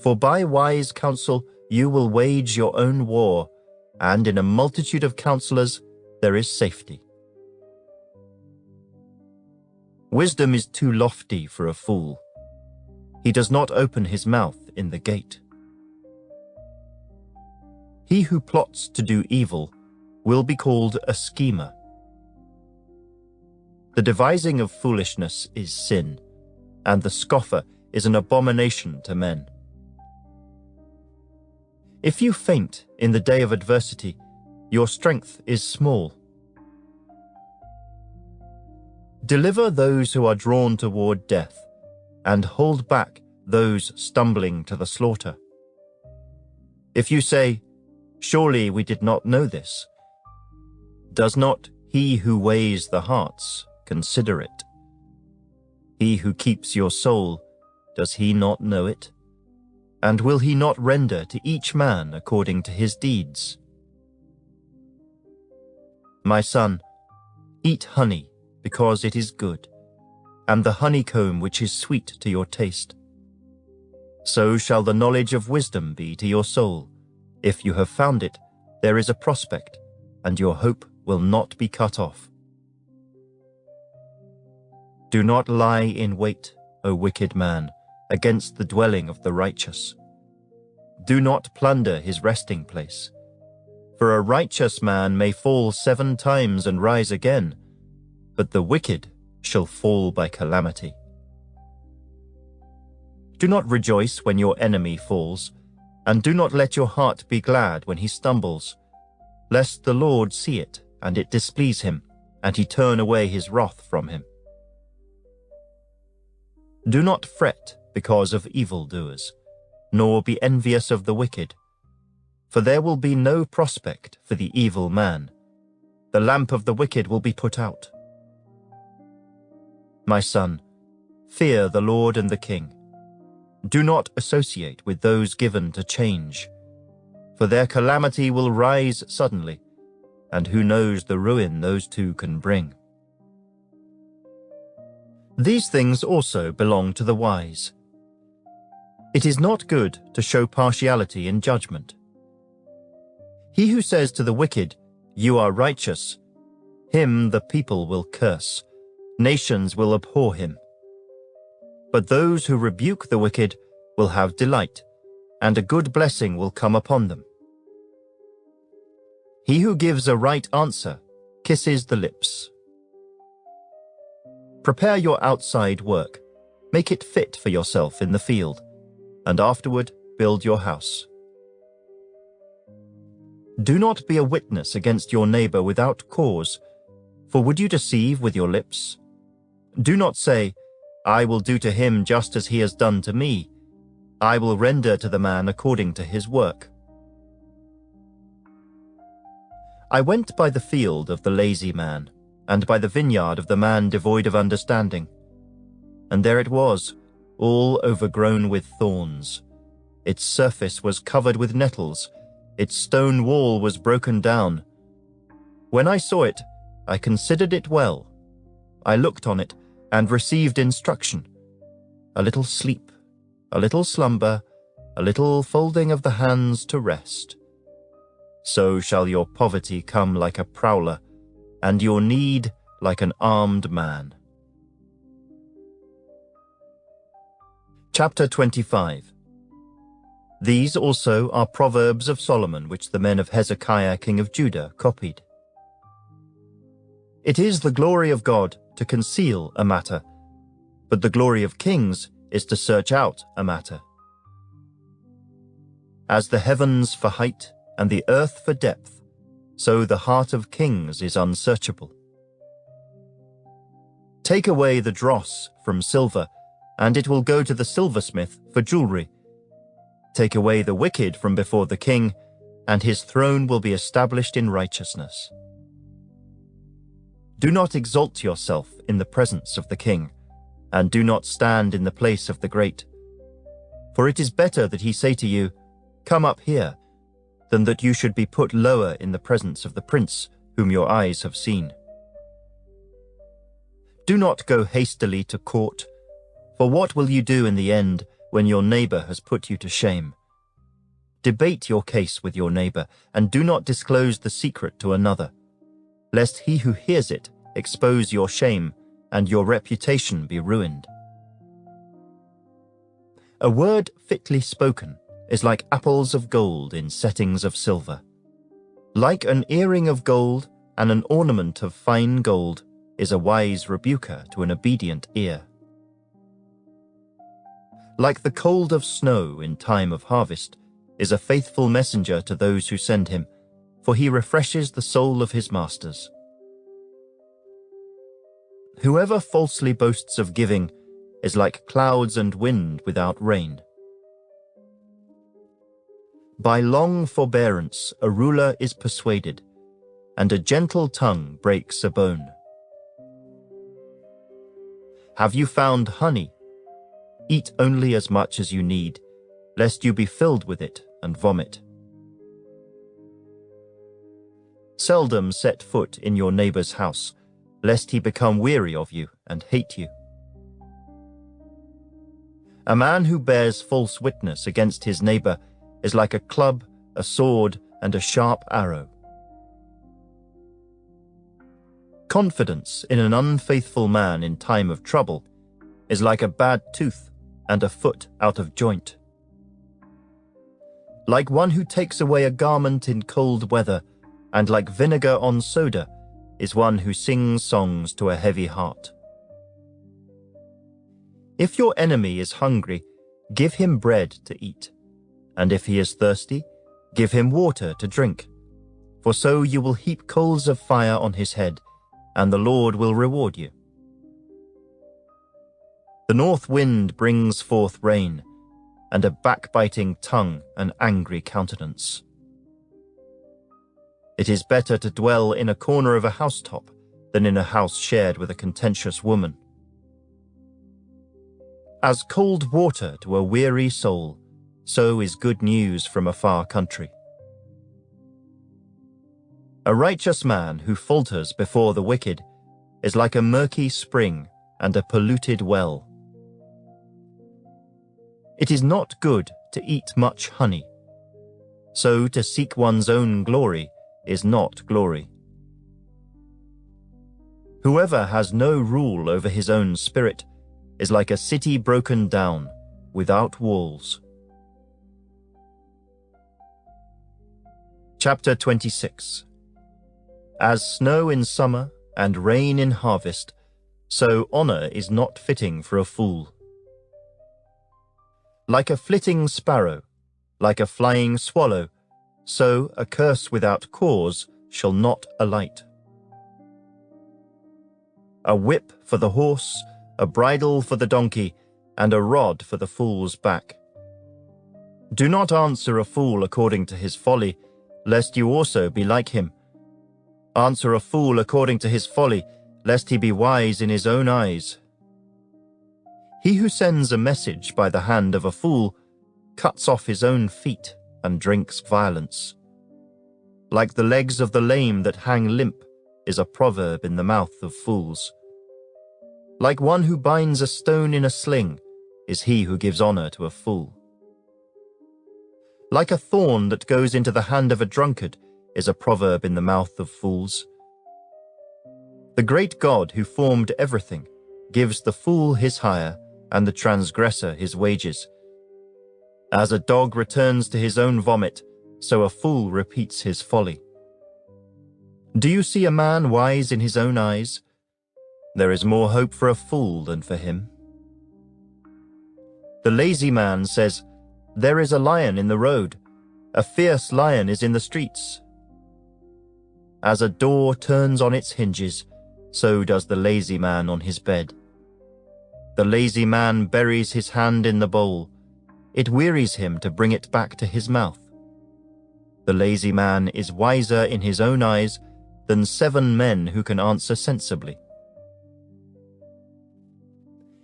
For by wise counsel you will wage your own war, and in a multitude of counselors there is safety. Wisdom is too lofty for a fool. He does not open his mouth in the gate. He who plots to do evil will be called a schemer. The devising of foolishness is sin, and the scoffer is an abomination to men. If you faint in the day of adversity, your strength is small. Deliver those who are drawn toward death, and hold back those stumbling to the slaughter. If you say, "Surely we did not know this," does not he who weighs the hearts consider it? He who keeps your soul, does he not know it? And will he not render to each man according to his deeds? My son, eat honey, because it is good, and the honeycomb which is sweet to your taste. So shall the knowledge of wisdom be to your soul. If you have found it, there is a prospect, and your hope will not be cut off. Do not lie in wait, O wicked man, against the dwelling of the righteous. Do not plunder his resting place. For a righteous man may fall 7 times and rise again, but the wicked shall fall by calamity. Do not rejoice when your enemy falls, and do not let your heart be glad when he stumbles, lest the Lord see it, and it displease him, and he turn away his wrath from him. Do not fret because of evildoers, nor be envious of the wicked, for there will be no prospect for the evil man. The lamp of the wicked will be put out. My son, fear the Lord and the King. Do not associate with those given to change, for their calamity will rise suddenly, and who knows the ruin those two can bring. These things also belong to the wise. It is not good to show partiality in judgment. He who says to the wicked, "You are righteous," him the people will curse, nations will abhor him. But those who rebuke the wicked will have delight, and a good blessing will come upon them. He who gives a right answer kisses the lips. Prepare your outside work, make it fit for yourself in the field, and afterward build your house. Do not be a witness against your neighbor without cause, for would you deceive with your lips? Do not say, "I will do to him just as he has done to me. I will render to the man according to his work." I went by the field of the lazy man, and by the vineyard of the man devoid of understanding. And there it was, all overgrown with thorns. Its surface was covered with nettles, its stone wall was broken down. When I saw it, I considered it well. I looked on it, and received instruction. A little sleep, a little slumber, a little folding of the hands to rest. So shall your poverty come like a prowler, and your need like an armed man. Chapter 25. These also are Proverbs of Solomon, which the men of Hezekiah king of Judah copied. It is the glory of God to conceal a matter, but the glory of kings is to search out a matter. As the heavens for height and the earth for depth, so the heart of kings is unsearchable. Take away the dross from silver, and it will go to the silversmith for jewelry. Take away the wicked from before the king, and his throne will be established in righteousness. Do not exalt yourself in the presence of the king, and do not stand in the place of the great. For it is better that he say to you, "Come up here," than that you should be put lower in the presence of the prince whom your eyes have seen. Do not go hastily to court, for what will you do in the end when your neighbor has put you to shame? Debate your case with your neighbor, and do not disclose the secret to another, lest he who hears it expose your shame and your reputation be ruined. A word fitly spoken is like apples of gold in settings of silver. Like an earring of gold and an ornament of fine gold is a wise rebuker to an obedient ear. Like the cold of snow in time of harvest is a faithful messenger to those who send him, for he refreshes the soul of his masters. Whoever falsely boasts of giving is like clouds and wind without rain. By long forbearance a ruler is persuaded, and a gentle tongue breaks a bone. Have you found honey? Eat only as much as you need, lest you be filled with it and vomit. Seldom set foot in your neighbor's house, lest he become weary of you and hate you. A man who bears false witness against his neighbor is like a club, a sword, and a sharp arrow. Confidence in an unfaithful man in time of trouble is like a bad tooth and a foot out of joint. Like one who takes away a garment in cold weather, and like vinegar on soda, is one who sings songs to a heavy heart. If your enemy is hungry, give him bread to eat, and if he is thirsty, give him water to drink, for so you will heap coals of fire on his head, and the Lord will reward you. The north wind brings forth rain, and a backbiting tongue an angry countenance. It is better to dwell in a corner of a housetop than in a house shared with a contentious woman. As cold water to a weary soul, so is good news from a far country. A righteous man who falters before the wicked is like a murky spring and a polluted well. It is not good to eat much honey, so to seek one's own glory is not glory. Whoever has no rule over his own spirit is like a city broken down, without walls. Chapter 26. As snow in summer and rain in harvest, so honor is not fitting for a fool. Like a flitting sparrow, like a flying swallow, so a curse without cause shall not alight. A whip for the horse, a bridle for the donkey, and a rod for the fool's back. Do not answer a fool according to his folly, lest you also be like him. Answer a fool according to his folly, lest he be wise in his own eyes. He who sends a message by the hand of a fool cuts off his own feet and drinks violence. Like the legs of the lame that hang limp is a proverb in the mouth of fools. Like one who binds a stone in a sling is he who gives honor to a fool. Like a thorn that goes into the hand of a drunkard is a proverb in the mouth of fools. The great God who formed everything gives the fool his hire and the transgressor his wages. As a dog returns to his own vomit, so a fool repeats his folly. Do you see a man wise in his own eyes? There is more hope for a fool than for him. The lazy man says, "There is a lion in the road, a fierce lion is in the streets." As a door turns on its hinges, so does the lazy man on his bed. The lazy man buries his hand in the bowl. It wearies him to bring it back to his mouth. The lazy man is wiser in his own eyes than 7 men who can answer sensibly.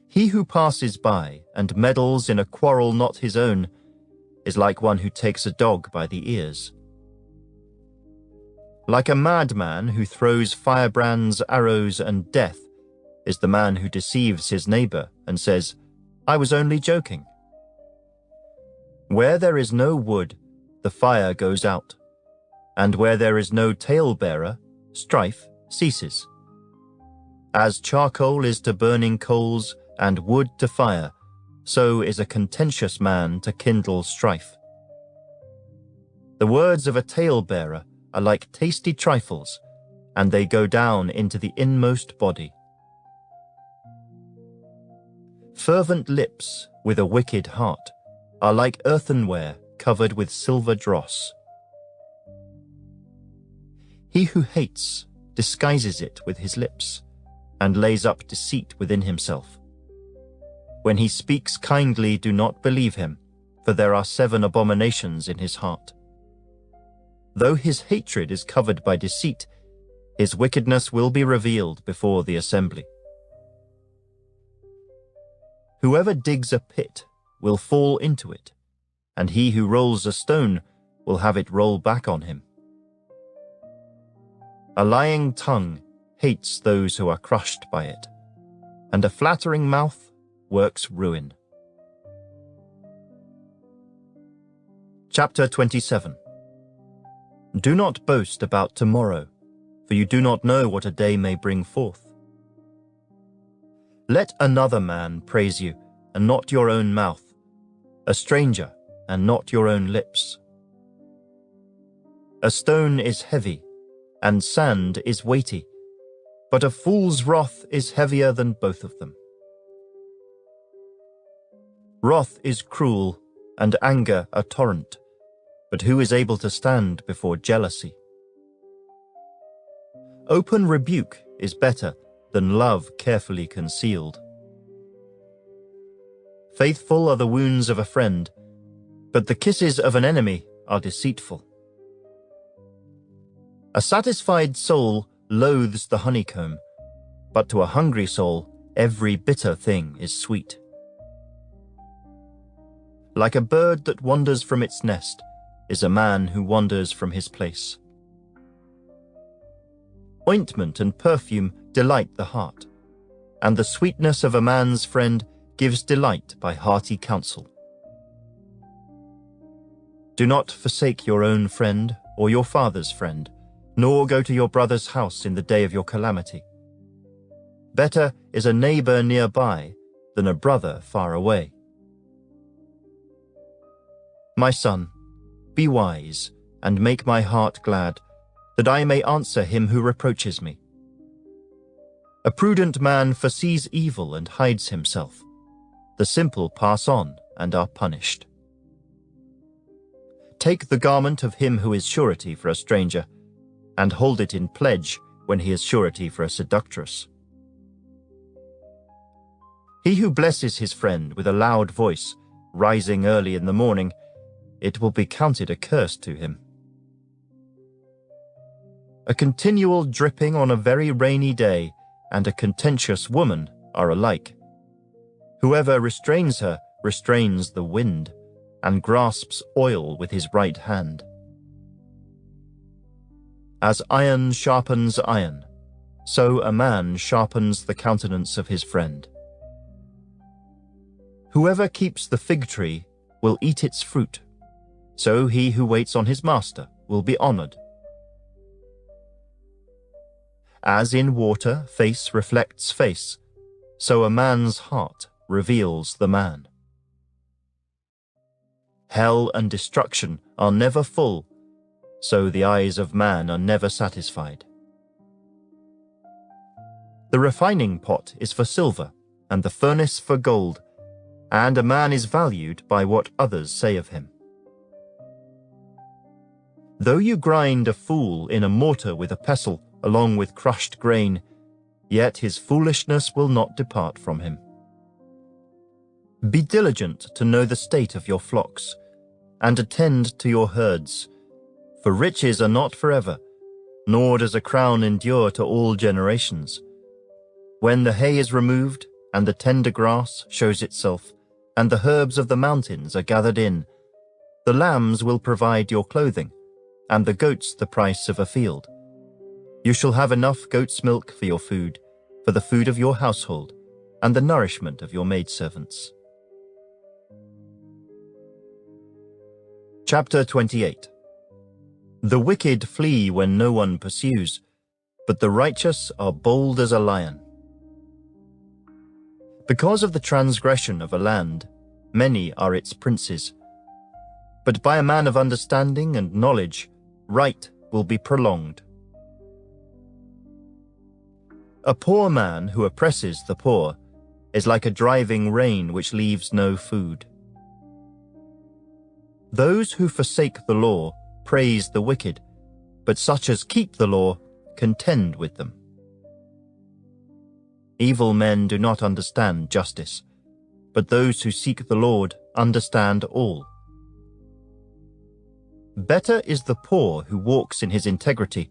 He who passes by and meddles in a quarrel not his own is like one who takes a dog by the ears. Like a madman who throws firebrands, arrows, and death is the man who deceives his neighbor and says, "I was only joking." Where there is no wood, the fire goes out, and where there is no talebearer, strife ceases. As charcoal is to burning coals and wood to fire, so is a contentious man to kindle strife. The words of a talebearer are like tasty trifles, and they go down into the inmost body. Fervent lips with a wicked heart are like earthenware covered with silver dross. He who hates disguises it with his lips, and lays up deceit within himself. When he speaks kindly, do not believe him, for there are 7 abominations in his heart. Though his hatred is covered by deceit, his wickedness will be revealed before the assembly. Whoever digs a pit will fall into it, and he who rolls a stone will have it roll back on him. A lying tongue hates those who are crushed by it, and a flattering mouth works ruin. Chapter 27. Do not boast about tomorrow, for you do not know what a day may bring forth. Let another man praise you, and not your own mouth, a stranger, and not your own lips. A stone is heavy, and sand is weighty, but a fool's wrath is heavier than both of them. Wrath is cruel, and anger a torrent, but who is able to stand before jealousy? Open rebuke is better than love carefully concealed. Faithful are the wounds of a friend, but the kisses of an enemy are deceitful. A satisfied soul loathes the honeycomb, but to a hungry soul every bitter thing is sweet. Like a bird that wanders from its nest is a man who wanders from his place. Ointment and perfume delight the heart, and the sweetness of a man's friend gives delight by hearty counsel. Do not forsake your own friend or your father's friend, nor go to your brother's house in the day of your calamity. Better is a neighbor nearby than a brother far away. My son, be wise and make my heart glad, that I may answer him who reproaches me. A prudent man foresees evil and hides himself. The simple pass on and are punished. Take the garment of him who is surety for a stranger, and hold it in pledge when he is surety for a seductress. He who blesses his friend with a loud voice, rising early in the morning, it will be counted a curse to him. A continual dripping on a very rainy day and a contentious woman are alike. Whoever restrains her restrains the wind, and grasps oil with his right hand. As iron sharpens iron, so a man sharpens the countenance of his friend. Whoever keeps the fig tree will eat its fruit, so he who waits on his master will be honored. As in water face reflects face, so a man's heart reveals the man. Hell and destruction are never full, so the eyes of man are never satisfied. The refining pot is for silver, and the furnace for gold, and a man is valued by what others say of him. Though you grind a fool in a mortar with a pestle, along with crushed grain, yet his foolishness will not depart from him. Be diligent to know the state of your flocks, and attend to your herds, for riches are not forever, nor does a crown endure to all generations. When the hay is removed, and the tender grass shows itself, and the herbs of the mountains are gathered in, the lambs will provide your clothing, and the goats the price of a field. You shall have enough goat's milk for your food, for the food of your household, and the nourishment of your maidservants. Chapter 28. The wicked flee when no one pursues, but the righteous are bold as a lion. Because of the transgression of a land, many are its princes. But by a man of understanding and knowledge, right will be prolonged. A poor man who oppresses the poor is like a driving rain which leaves no food. Those who forsake the law praise the wicked, but such as keep the law contend with them. Evil men do not understand justice, but those who seek the Lord understand all. Better is the poor who walks in his integrity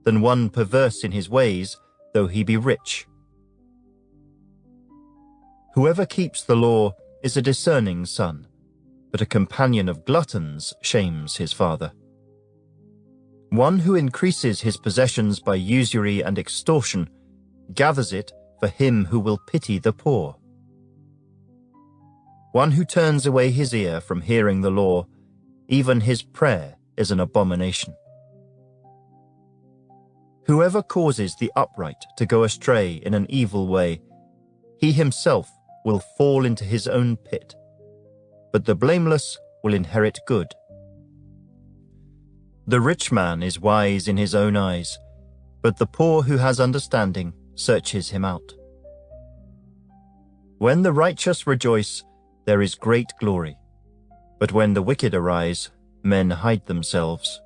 than one perverse in his ways, though he be rich. Whoever keeps the law is a discerning son, but a companion of gluttons shames his father. One who increases his possessions by usury and extortion gathers it for him who will pity the poor. One who turns away his ear from hearing the law, even his prayer is an abomination. Whoever causes the upright to go astray in an evil way, he himself will fall into his own pit, but the blameless will inherit good. The rich man is wise in his own eyes, but the poor who has understanding searches him out. When the righteous rejoice, there is great glory, but when the wicked arise, men hide themselves.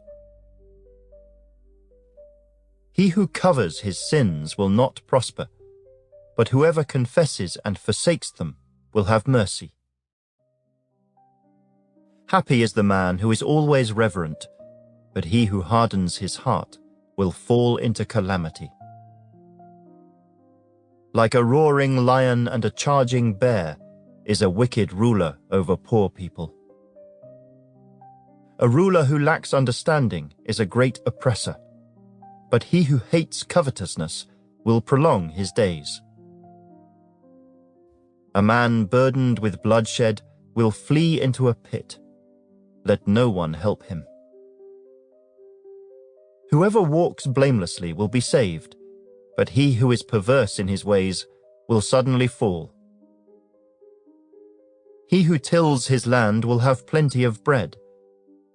He who covers his sins will not prosper, but whoever confesses and forsakes them will have mercy. Happy is the man who is always reverent, but he who hardens his heart will fall into calamity. Like a roaring lion and a charging bear is a wicked ruler over poor people. A ruler who lacks understanding is a great oppressor, but he who hates covetousness will prolong his days. A man burdened with bloodshed will flee into a pit. Let no one help him. Whoever walks blamelessly will be saved, but he who is perverse in his ways will suddenly fall. He who tills his land will have plenty of bread,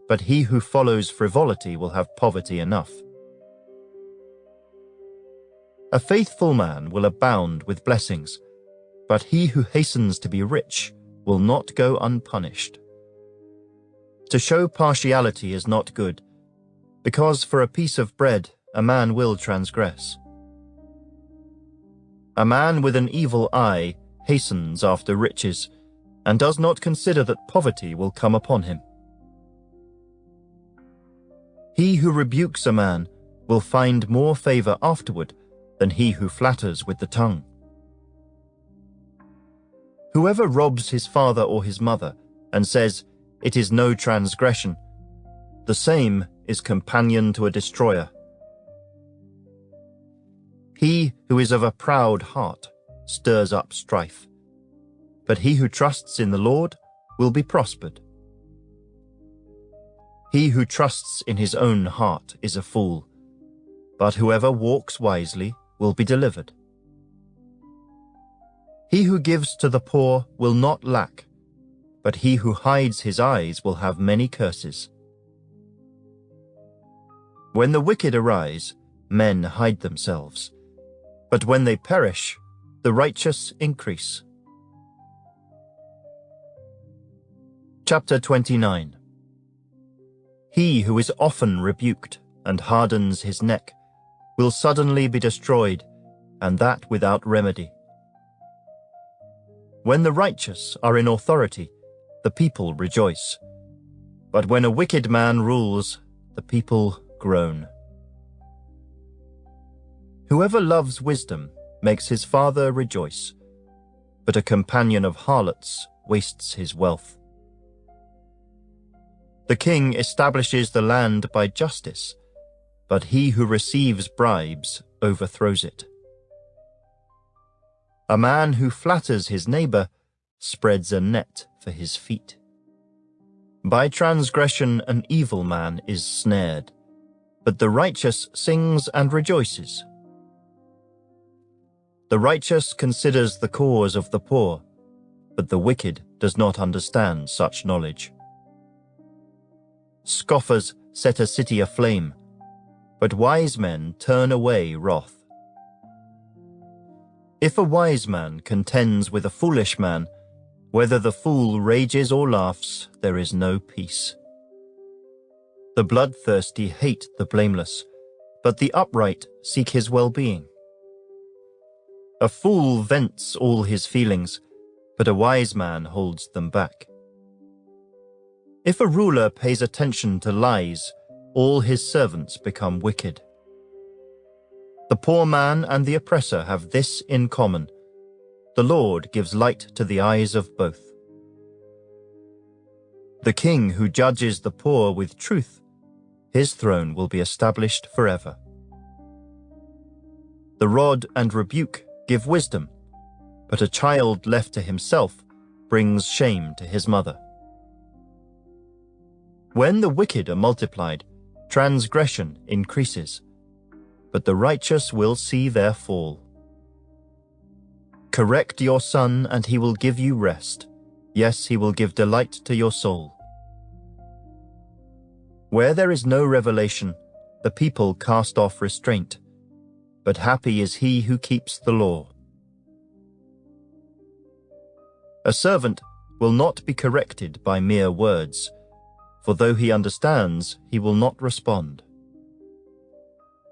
but he who follows frivolity will have poverty enough. A faithful man will abound with blessings, but he who hastens to be rich will not go unpunished. To show partiality is not good, because for a piece of bread a man will transgress. A man with an evil eye hastens after riches, and does not consider that poverty will come upon him. He who rebukes a man will find more favor afterward than he who flatters with the tongue. Whoever robs his father or his mother and says, "It is no transgression," the same is companion to a destroyer. He who is of a proud heart stirs up strife, but he who trusts in the Lord will be prospered. He who trusts in his own heart is a fool, but whoever walks wisely will be delivered. He who gives to the poor will not lack, but he who hides his eyes will have many curses. When the wicked arise, men hide themselves, but when they perish, the righteous increase. Chapter 29. He who is often rebuked and hardens his neck will suddenly be destroyed, and that without remedy. When the righteous are in authority, the people rejoice, but when a wicked man rules, the people groan. Whoever loves wisdom makes his father rejoice, but a companion of harlots wastes his wealth. The king establishes the land by justice, but he who receives bribes overthrows it. A man who flatters his neighbor spreads a net for his feet. By transgression an evil man is snared, but the righteous sings and rejoices. The righteous considers the cause of the poor, but the wicked does not understand such knowledge. Scoffers set a city aflame, but wise men turn away wrath. If a wise man contends with a foolish man, whether the fool rages or laughs, there is no peace. The bloodthirsty hate the blameless, but the upright seek his well-being. A fool vents all his feelings, but a wise man holds them back. If a ruler pays attention to lies, all his servants become wicked. The poor man and the oppressor have this in common: the Lord gives light to the eyes of both. The king who judges the poor with truth, his throne will be established forever. The rod and rebuke give wisdom, but a child left to himself brings shame to his mother. When the wicked are multiplied, transgression increases, but the righteous will see their fall. Correct your son, and he will give you rest. Yes, he will give delight to your soul. Where there is no revelation, the people cast off restraint, but happy is he who keeps the law. A servant will not be corrected by mere words, for though he understands, he will not respond.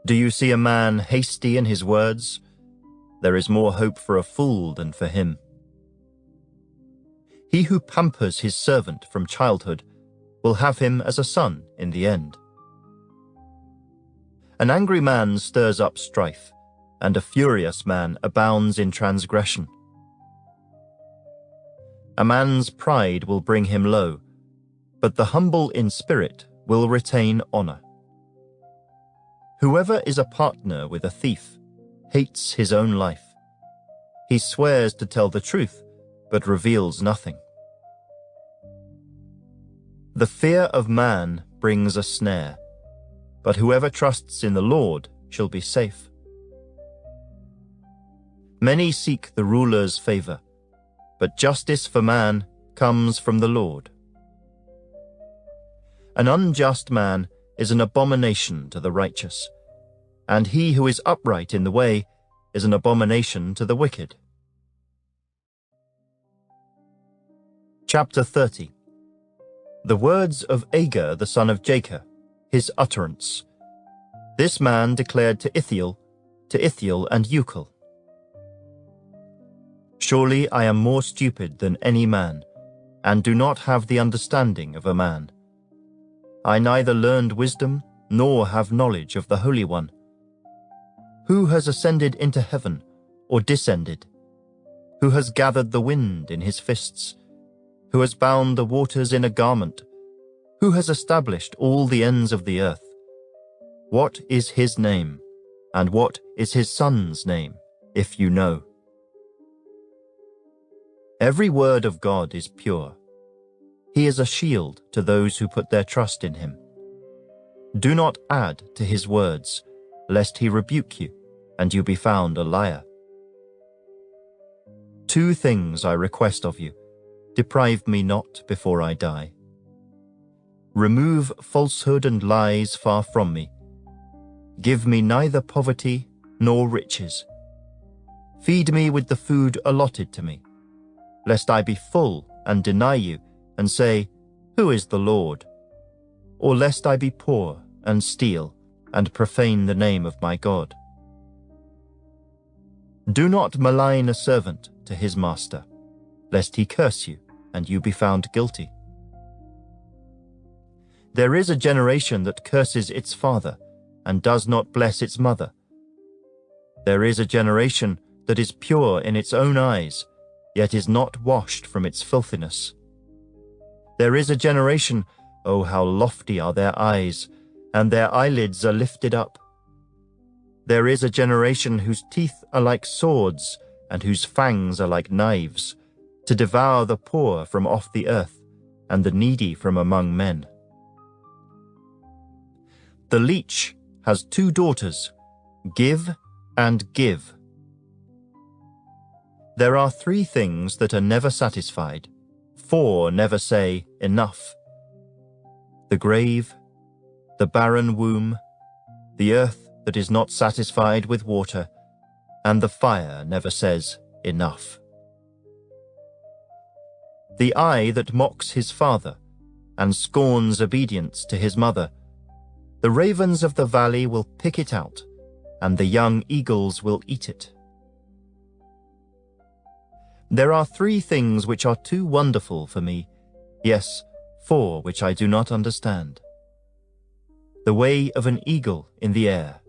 Do you see a man hasty in his words? There is more hope for a fool than for him. He who pampers his servant from childhood will have him as a son in the end. An angry man stirs up strife, and a furious man abounds in transgression. A man's pride will bring him low, but the humble in spirit will retain honor. Whoever is a partner with a thief hates his own life. He swears to tell the truth, but reveals nothing. The fear of man brings a snare, but whoever trusts in the Lord shall be safe. Many seek the ruler's favor, but justice for man comes from the Lord. An unjust man is an abomination to the righteous, and he who is upright in the way is an abomination to the wicked. Chapter 30. The words of Agur the son of Jacob, his utterance. This man declared to Ithiel and Ucal. Surely I am more stupid than any man, and do not have the understanding of a man. I neither learned wisdom, nor have knowledge of the Holy One. Who has ascended into heaven, or descended? Who has gathered the wind in his fists? Who has bound the waters in a garment? Who has established all the ends of the earth? What is his name, and what is his son's name, if you know? Every word of God is pure. He is a shield to those who put their trust in him. Do not add to his words, lest he rebuke you, and you be found a liar. 2 things I request of you. Deprive me not before I die. Remove falsehood and lies far from me. Give me neither poverty nor riches. Feed me with the food allotted to me, lest I be full and deny you, and say, Who is the Lord? Or lest I be poor and steal, and profane the name of my God. Do not malign a servant to his master, lest he curse you, and you be found guilty. There is a generation that curses its father, and does not bless its mother. There is a generation that is pure in its own eyes, yet is not washed from its filthiness. There is a generation, oh how lofty are their eyes, and their eyelids are lifted up. There is a generation whose teeth are like swords, and whose fangs are like knives, to devour the poor from off the earth, and the needy from among men. The leech has 2 daughters, give and give. There are 3 things that are never satisfied, 4 never say enough: the grave, the barren womb, the earth that is not satisfied with water, and the fire never says enough. The eye that mocks his father and scorns obedience to his mother, the ravens of the valley will pick it out, and the young eagles will eat it. There are 3 things which are too wonderful for me, yes, 4 which I do not understand: the way of an eagle in the air,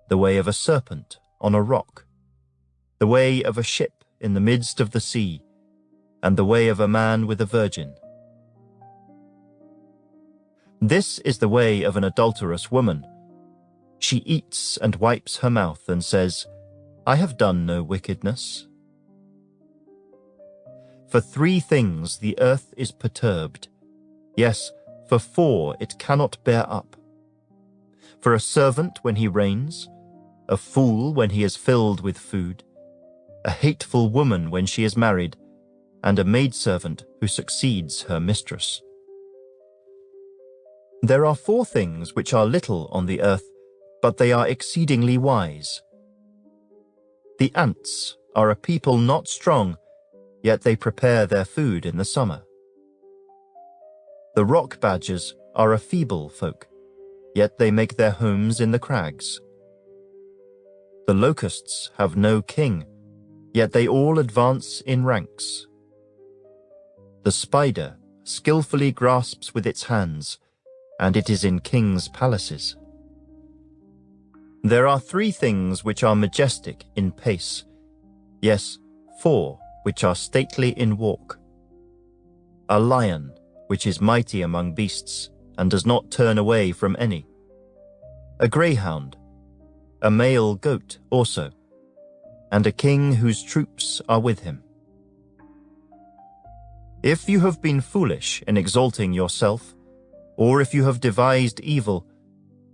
the way of a serpent on a rock, the way of a ship in the midst of the sea, and the way of a man with a virgin. This is the way of an adulterous woman. She eats and wipes her mouth and says, "I have done no wickedness." For 3 things the earth is perturbed. Yes, for 4 it cannot bear up: for a servant when he reigns, a fool when he is filled with food, a hateful woman when she is married, and a maidservant who succeeds her mistress. There are 4 things which are little on the earth, but they are exceedingly wise. The ants are a people not strong, yet they prepare their food in the summer. The rock badgers are a feeble folk, yet they make their homes in the crags. The locusts have no king, yet they all advance in ranks. The spider skillfully grasps with its hands, and it is in kings' palaces. There are 3 things which are majestic in pace, yes, 4 which are stately in walk: a lion, which is mighty among beasts, and does not turn away from any; a greyhound, a male goat also, and a king whose troops are with him. If you have been foolish in exalting yourself, or if you have devised evil,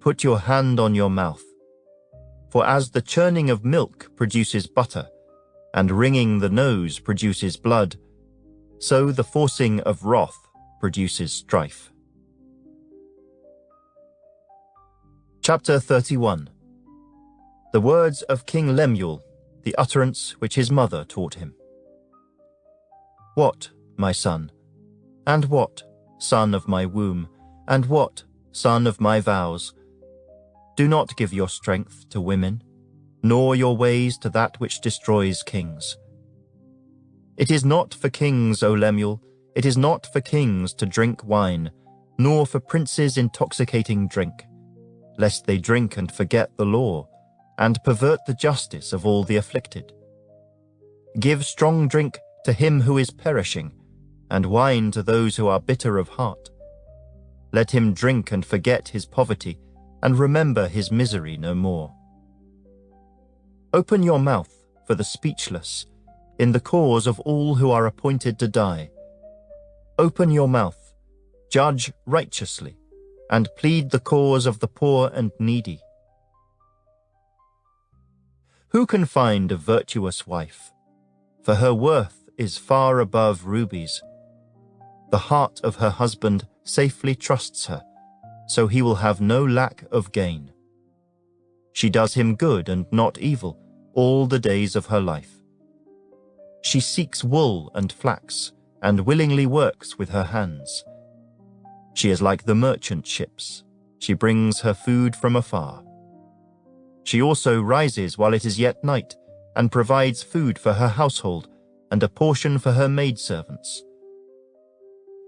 put your hand on your mouth. For as the churning of milk produces butter, and wringing the nose produces blood, so the forcing of wrath produces strife. Chapter 31. The words of King Lemuel, the utterance which his mother taught him. What, my son? And what, son of my womb? And what, son of my vows? Do not give your strength to women, nor your ways to that which destroys kings. It is not for kings, O Lemuel, it is not for kings to drink wine, nor for princes intoxicating drink, lest they drink and forget the law, and pervert the justice of all the afflicted. Give strong drink to him who is perishing, and wine to those who are bitter of heart. Let him drink and forget his poverty, and remember his misery no more. Open your mouth for the speechless, in the cause of all who are appointed to die. Open your mouth, judge righteously, and plead the cause of the poor and needy. Who can find a virtuous wife? For her worth is far above rubies. The heart of her husband safely trusts her, so he will have no lack of gain. She does him good and not evil all the days of her life. She seeks wool and flax, and willingly works with her hands. She is like the merchant ships. She brings her food from afar. She also rises while it is yet night, and provides food for her household, and a portion for her maidservants.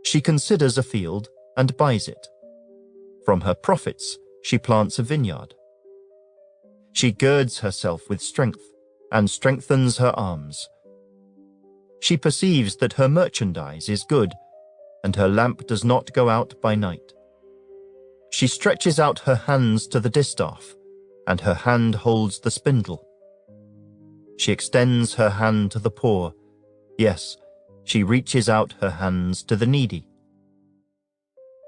She considers a field and buys it. From her profits she plants a vineyard. She girds herself with strength, and strengthens her arms. She perceives that her merchandise is good, and her lamp does not go out by night. She stretches out her hands to the distaff, and her hand holds the spindle. She extends her hand to the poor. Yes, she reaches out her hands to the needy.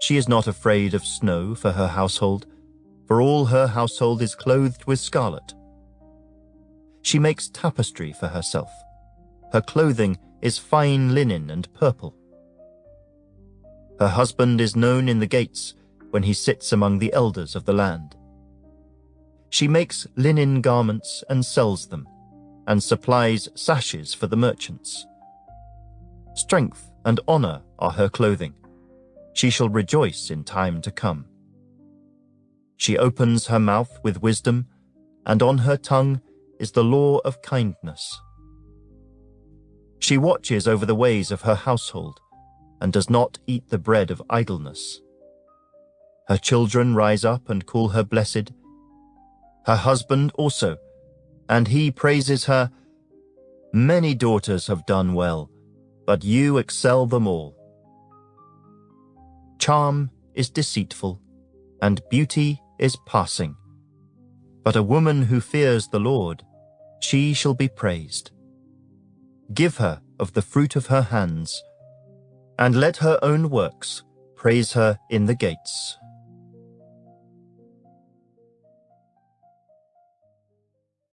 She is not afraid of snow for her household, for all her household is clothed with scarlet. She makes tapestry for herself. Her clothing is fine linen and purple. Her husband is known in the gates when he sits among the elders of the land. She makes linen garments and sells them, and supplies sashes for the merchants. Strength and honor are her clothing. She shall rejoice in time to come. She opens her mouth with wisdom, and on her tongue is the law of kindness. She watches over the ways of her household, and does not eat the bread of idleness. Her children rise up and call her blessed, her husband also, and he praises her. Many daughters have done well, but you excel them all. Charm is deceitful, and beauty is passing. But a woman who fears the Lord, she shall be praised. Give her of the fruit of her hands, and let her own works praise her in the gates.